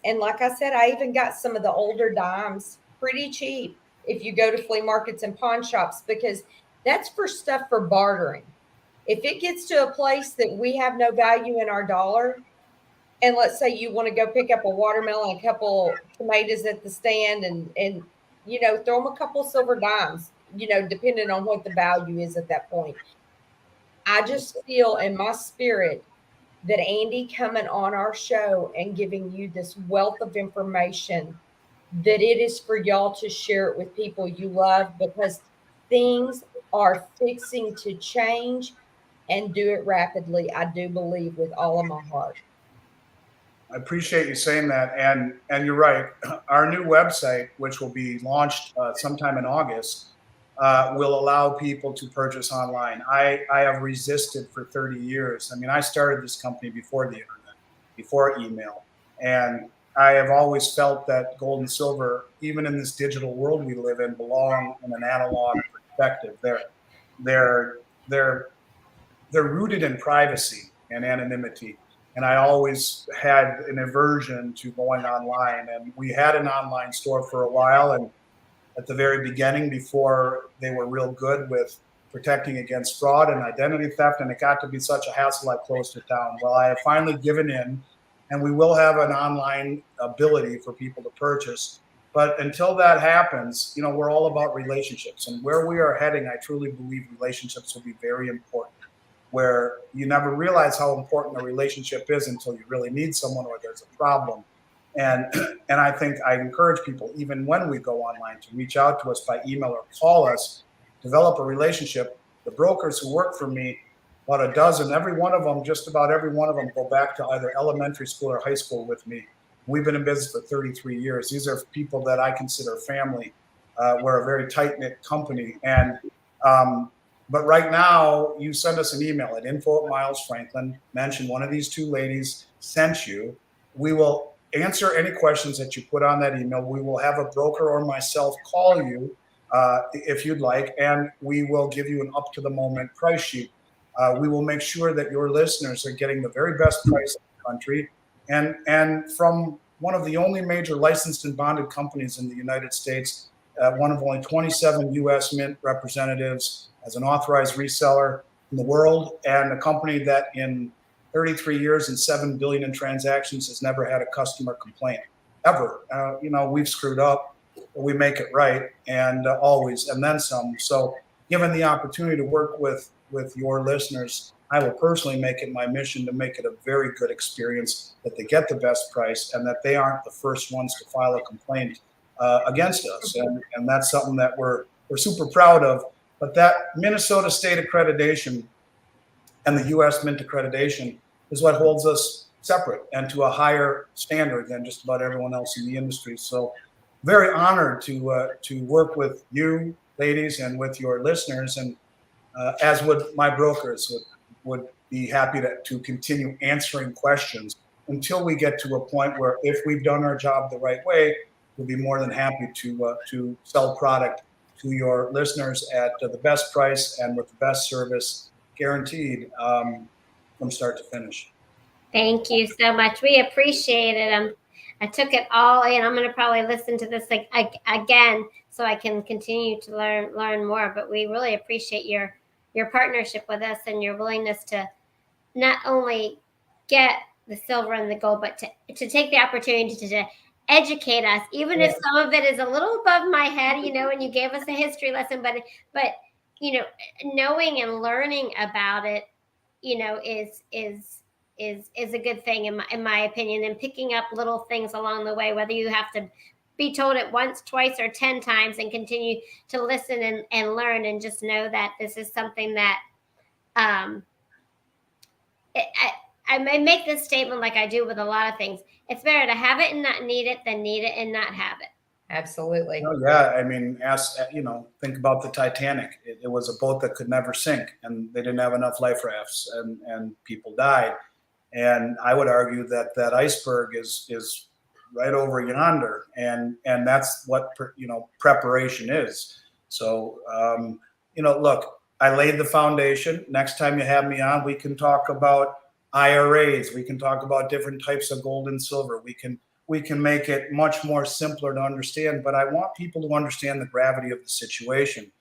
And like I said, I even got some of the older dimes pretty cheap if you go to flea markets and pawn shops, because that's for stuff for bartering. If it gets to a place that we have no value in our dollar, and let's say you want to go pick up a watermelon, a couple tomatoes at the stand, and throw them a couple silver dimes, depending on what the value is at that point. I just feel in my spirit that Andy coming on our show and giving you this wealth of information, that it is for y'all to share it with people you love, because things are fixing to change, and do it rapidly. I do believe with all of my heart. I appreciate you saying that, and you're right. Our new website, which will be launched sometime in August, will allow people to purchase online. I have resisted for 30 years. I mean, I started this company before the internet, before email, and I have always felt that gold and silver, even in this digital world we live in, belong in an analog perspective. They're they're they're rooted in privacy and anonymity. And I always had an aversion to going online. And we had an online store for a while. And at the very beginning, before they were real good with protecting against fraud and identity theft, and it got to be such a hassle, I closed it down. Well, I have finally given in, and we will have an online ability for people to purchase. But until that happens, we're all about relationships. And where we are heading, I truly believe relationships will be very important. where you never realize how important a relationship is until you really need someone or there's a problem. And I think I encourage people, even when we go online, to reach out to us by email or call us, develop a relationship. The brokers who work for me, about a dozen, just about every one of them go back to either elementary school or high school with me. We've been in business for 33 years. These are people that I consider family. We're a very tight-knit company. And but right now, you send us an email at info@milesfranklin, mention one of these two ladies sent you. We will answer any questions that you put on that email. We will have a broker or myself call you if you'd like, and we will give you an up-to-the-moment price sheet. We will make sure that your listeners are getting the very best price in the country, and from one of the only major licensed and bonded companies in the United States, one of only 27 U.S. Mint representatives as an authorized reseller in the world, and a company that in 33 years and 7 billion in transactions has never had a customer complaint ever. We've screwed up, but we make it right, and always, and then some. So given the opportunity to work with your listeners, I will personally make it my mission to make it a very good experience, that they get the best price and that they aren't the first ones to file a complaint against us. And that's something that we're super proud of. But that Minnesota State accreditation and the U.S. Mint accreditation is what holds us separate and to a higher standard than just about everyone else in the industry. So very honored to work with you, ladies, and with your listeners, and as would my brokers, would be happy to continue answering questions until we get to a point where, if we've done our job the right way, we'll be more than happy to sell product to your listeners at the best price and with the best service guaranteed from start to finish. Thank you so much. We appreciate it. I took it all in. I'm going to probably listen to this again so I can continue to learn more. But we really appreciate your partnership with us and your willingness to not only get the silver and the gold, but to take the opportunity to educate us, even if some of it is a little above my head, and you gave us a history lesson, but knowing and learning about it, is a good thing in my opinion, and picking up little things along the way, whether you have to be told it once, twice, or 10 times, and continue to listen and learn, and just know that this is something that I may make this statement like I do with a lot of things. It's better to have it and not need it than need it and not have it. Absolutely. Oh, yeah. I mean, think about the Titanic. It was a boat that could never sink, and they didn't have enough life rafts, and people died. And I would argue that iceberg is right over yonder, and that's what preparation is. So look, I laid the foundation. Next time you have me on, we can talk about IRAs. We can talk about different types of gold and silver. We can make it much more simpler to understand. But I want people to understand the gravity of the situation.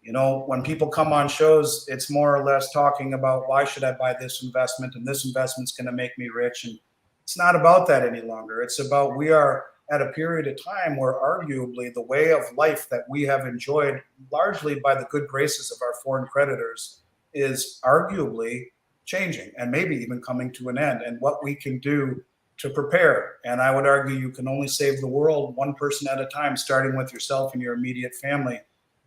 When people come on shows, it's more or less talking about, why should I buy this investment, and this investment's going to make me rich. And it's not about that any longer. It's about, we are at a period of time where arguably the way of life that we have enjoyed largely by the good graces of our foreign creditors is arguably changing, and maybe even coming to an end, and what we can do to prepare. And I would argue you can only save the world one person at a time, starting with yourself and your immediate family.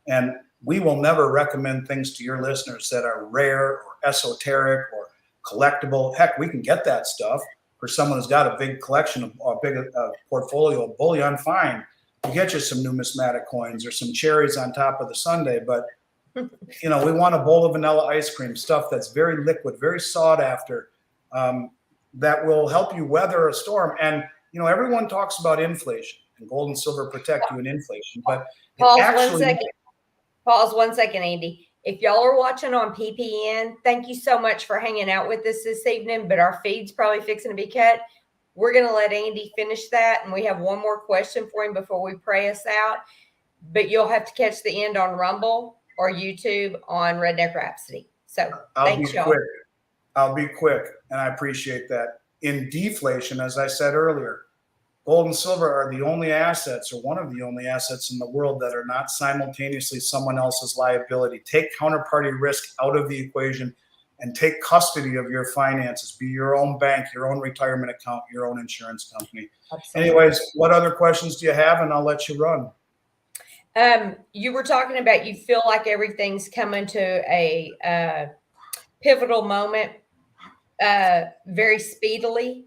And we will never recommend things to your listeners that are rare or esoteric or collectible. Heck, we can get that stuff for someone who's got a big collection of a big portfolio of bullion. Fine, we'll get you some numismatic coins or some cherries on top of the sundae. But we want a bowl of vanilla ice cream, stuff that's very liquid, very sought after, that will help you weather a storm. And everyone talks about inflation, and gold and silver protect you in inflation, but Pause 1 second, Andy. If y'all are watching on PPN, thank you so much for hanging out with us this evening, but our feed's probably fixing to be cut. We're going to let Andy finish that, and we have one more question for him before we pray us out. But you'll have to catch the end on Rumble or YouTube on Redneck Rhapsody. So thanks, y'all. I'll be quick, and I appreciate that. In deflation, as I said earlier, gold and silver are the only assets, or one of the only assets in the world, that are not simultaneously someone else's liability. Take counterparty risk out of the equation. and take custody of your finances. Be your own bank, your own retirement account, your own insurance company. Absolutely. Anyways, what other questions do you have? And I'll let you run. You were talking about you feel like everything's coming to a pivotal moment very speedily.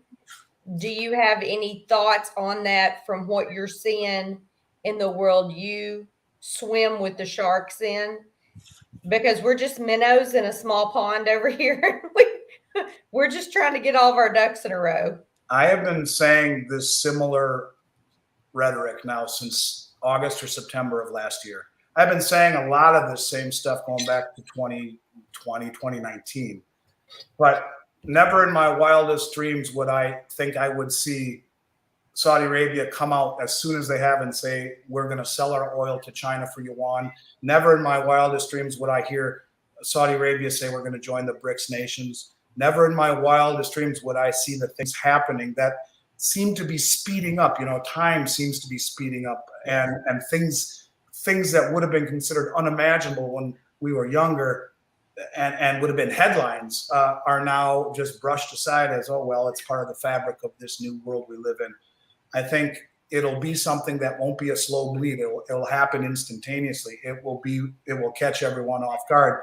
Do you have any thoughts on that from what you're seeing in the world you swim with the sharks in? Because we're just minnows in a small pond over here. We're just trying to get all of our ducks in a row. I have been saying this similar rhetoric now since August or September of last year. I've been saying a lot of this same stuff going back to 2020, 2019. But never in my wildest dreams would I think I would see Saudi Arabia come out as soon as they have and say, we're going to sell our oil to China for yuan. Never in my wildest dreams would I hear Saudi Arabia say we're going to join the BRICS nations. Never in my wildest dreams would I see the things happening that seem to be speeding up. You know, time seems to be speeding up, and things that would have been considered unimaginable when we were younger and would have been headlines are now just brushed aside as, oh, well, it's part of the fabric of this new world we live in. I think it'll be something that won't be a slow bleed. It'll happen instantaneously. It will catch everyone off guard.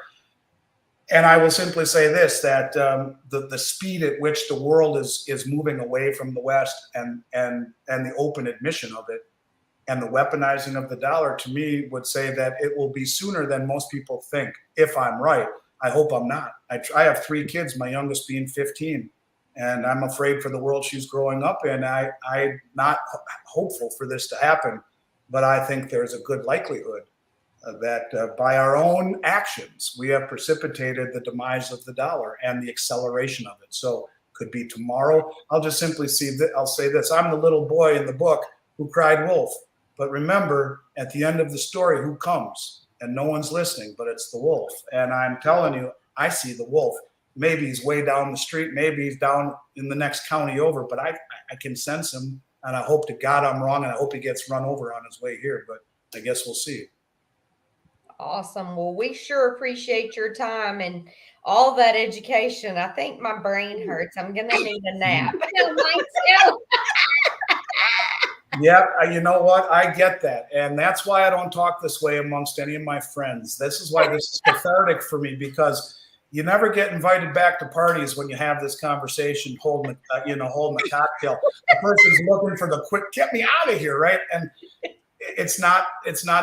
And I will simply say this, that the speed at which the world is moving away from the West and the open admission of it and the weaponizing of the dollar, to me, would say that it will be sooner than most people think, if I'm right. I hope I'm not. I have 3 kids, my youngest being 15, and I'm afraid for the world she's growing up in. I'm not hopeful for this to happen, but I think there's a good likelihood that by our own actions, we have precipitated the demise of the dollar and the acceleration of it. So could be tomorrow. I'll just simply I'll say this. I'm the little boy in the book who cried wolf. But remember, at the end of the story, who comes? And no one's listening, but it's the wolf. And I'm telling you, I see the wolf. Maybe he's way down the street. Maybe he's down in the next county over, but I can sense him. And I hope to God I'm wrong, and I hope he gets run over on his way here. But I guess we'll see. Awesome. Well, we sure appreciate your time and all that education. I think my brain hurts. I'm going to need a nap. No, mine too. Yeah, you know what? I get that. And that's why I don't talk this way amongst any of my friends. This is why this is cathartic for me, because you never get invited back to parties when you have this conversation, holding a cocktail. The person's looking for the quick, get me out of here, right? And it's not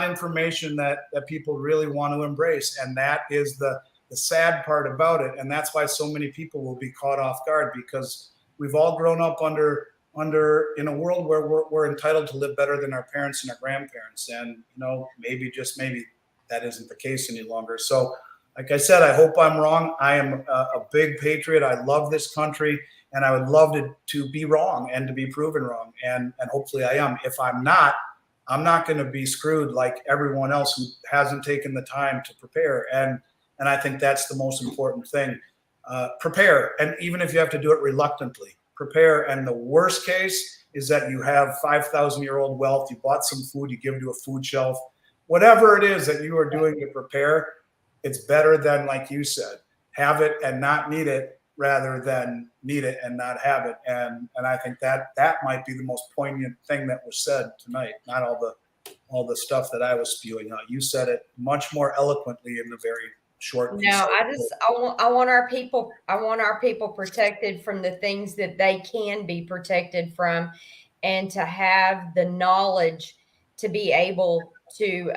information that people really want to embrace. And that is the sad part about it. And that's why so many people will be caught off guard, because we've all grown up in a world where we're entitled to live better than our parents and our grandparents. And, maybe, just maybe, that isn't the case any longer. So, like I said, I hope I'm wrong. I am a big patriot. I love this country, and I would love to be wrong and to be proven wrong. And hopefully I am. If I'm not, I'm not going to be screwed like everyone else who hasn't taken the time to prepare. And I think that's the most important thing. Prepare. And even if you have to do it reluctantly, prepare. And the worst case is that you have 5,000-year-old wealth. You bought some food, you give to a food shelf. Whatever it is that you are doing to prepare, it's better than, like you said, have it and not need it, rather than need it and not have it. And I think that might be the most poignant thing that was said tonight. Not all the stuff that I was spewing out. You said it much more eloquently in the very short. No, I want our people protected from the things that they can be protected from, and to have the knowledge to be able to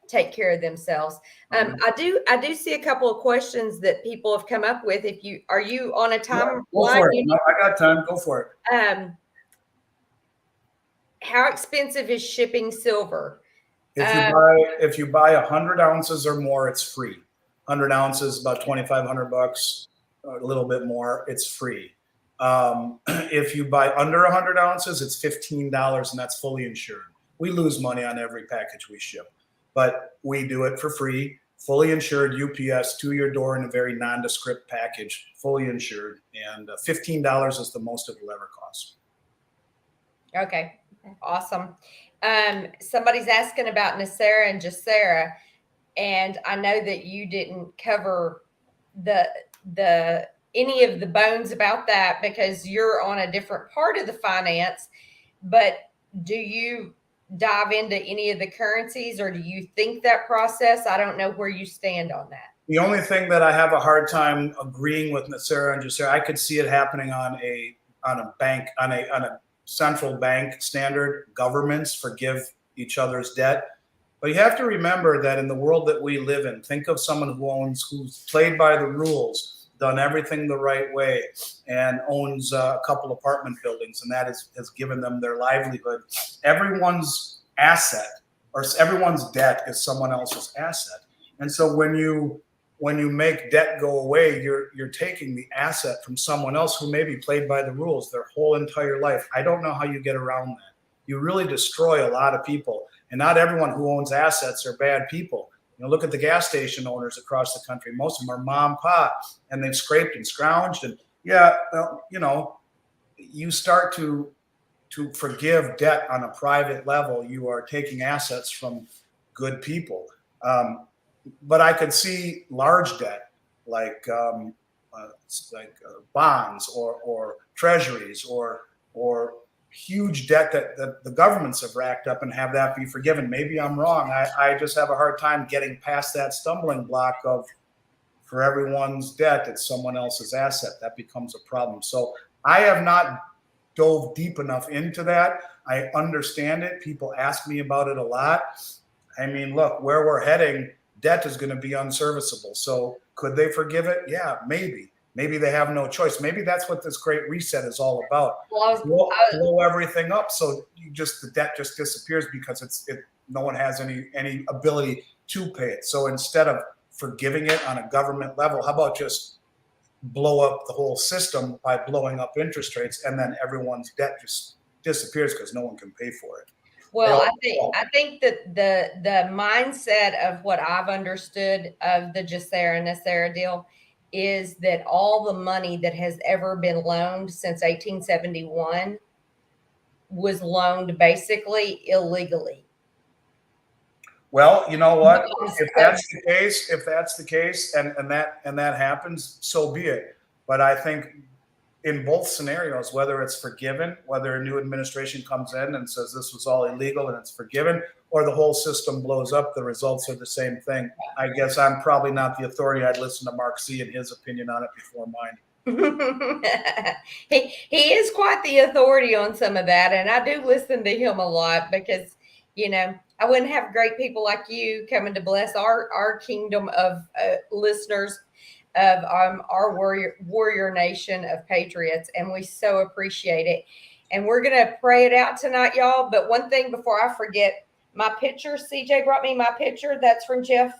take care of themselves. I do see a couple of questions that people have come up with. Are you on a time? Go for it. No, I got time. Go for it. How expensive is shipping silver? If you buy 100 ounces or more, it's free. 100 ounces, about $2,500, a little bit more, it's free. If you buy under 100 ounces, it's $15, and that's fully insured. We lose money on every package we ship, but we do it for free, fully insured, UPS to your door in a very nondescript package, fully insured, and $15 is the most it will ever cost. Okay, awesome. Somebody's asking about NESARA and GESARA. And I know that you didn't cover any of the bones about that, because you're on a different part of the finance. But do you dive into any of the currencies, or do you think that process? I don't know where you stand on that. The only thing that I have a hard time agreeing with Sarah and Jasera, I could see it happening on a bank, on a central bank standard. Governments forgive each other's debt. But you have to remember that in the world that we live in, think of someone who's played by the rules, done everything the right way, and owns a couple apartment buildings, and that has given them their livelihood. Everyone's asset or everyone's debt is someone else's asset. And so when you make debt go away, you're taking the asset from someone else who maybe played by the rules their whole entire life. I don't know how you get around that. You really destroy a lot of people. And not everyone who owns assets are bad people. Look at the gas station owners across the country. Most of them are mom, pop, and they've scraped and scrounged. And you start to forgive debt on a private level. You are taking assets from good people. But I could see large debt, like bonds or treasuries or huge debt that the governments have racked up, and have that be forgiven. Maybe I'm wrong. I just have a hard time getting past that stumbling block of, for everyone's debt, it's someone else's asset. That becomes a problem. So I have not dove deep enough into that. I understand it. People ask me about it a lot. I mean, look, where we're heading, debt is going to be unserviceable. So could they forgive it? Yeah, maybe. Maybe they have no choice. Maybe that's what this great reset is all about. Blow everything up, so the debt just disappears because no one has any ability to pay it. So instead of forgiving it on a government level, how about just blow up the whole system by blowing up interest rates, and then everyone's debt just disappears because no one can pay for it. Well, I think that the mindset of what I've understood of the Jasera and Nasera deal is that all the money that has ever been loaned since 1871 was loaned basically illegally. Well, you know what? If that's the case, and that happens, so be it. But I think in both scenarios, whether it's forgiven, whether a new administration comes in and says this was all illegal and it's forgiven, or the whole system blows up, the results are the same thing. I guess I'm probably not the authority. I'd listen to Mark C. and his opinion on it before mine. He is quite the authority on some of that, and I do listen to him a lot because, I wouldn't have great people like you coming to bless our kingdom of listeners of our warrior nation of patriots, and we so appreciate it. And we're gonna pray it out tonight, y'all. But one thing before I forget, my picture, CJ brought me my picture. That's from Jeff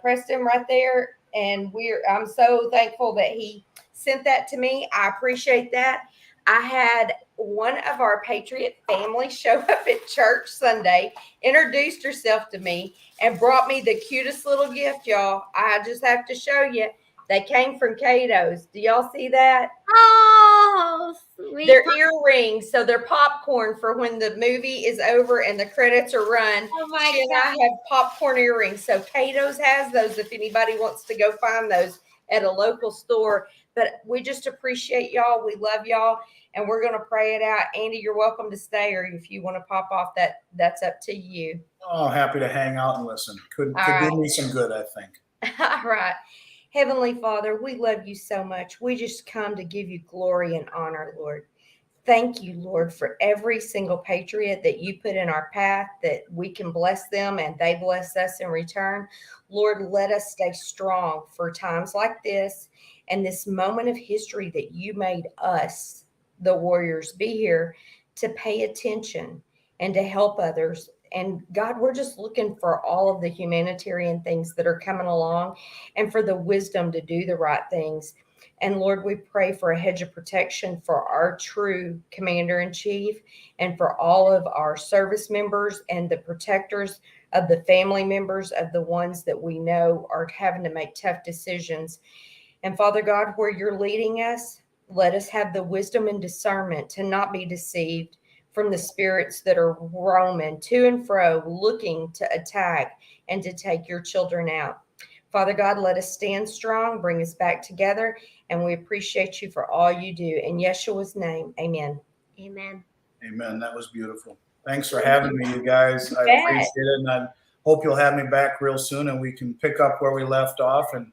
Preston right there, and I'm so thankful that he sent that to me. I appreciate that. I had one of our Patriot family show up at church Sunday, introduced herself to me, and brought me the cutest little gift, y'all. I just have to show you. They came from Cato's. Do y'all see that? Oh, sweet. They're earrings, so they're popcorn for when the movie is over and the credits are run. Oh my and God. I have popcorn earrings. So Cato's has those if anybody wants to go find those at a local store. But we just appreciate y'all. We love y'all. And we're going to pray it out. Andy, you're welcome to stay, or if you want to pop off, that's up to you. Oh, happy to hang out and listen. Could do me some good, I think. All right. Heavenly Father, we love you so much. We just come to give you glory and honor, Lord. Thank you, Lord, for every single patriot that you put in our path, that we can bless them and they bless us in return. Lord, let us stay strong for times like this and this moment of history that you made us, the warriors, be here to pay attention and to help others. And God, we're just looking for all of the humanitarian things that are coming along and for the wisdom to do the right things. And Lord, we pray for a hedge of protection for our true commander in chief and for all of our service members and the protectors of the family members of the ones that we know are having to make tough decisions. And Father God, where you're leading us, let us have the wisdom and discernment to not be deceived from the spirits that are roaming to and fro, looking to attack and to take your children out. Father God, let us stand strong, bring us back together, and we appreciate you for all you do. In Yeshua's name, amen. Amen. Amen. That was beautiful. Thanks for having me, you guys. I bet. appreciate it, and I hope you'll have me back real soon, and we can pick up where we left off and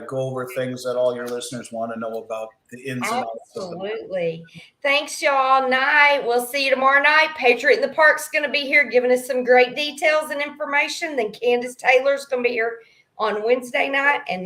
go over things that all your listeners want to know about the ins and outs of them. Absolutely. Thanks, y'all. Night. We'll see you tomorrow night. Patriot in the Park's going to be here giving us some great details and information. Then Candace Taylor's going to be here on Wednesday night, and then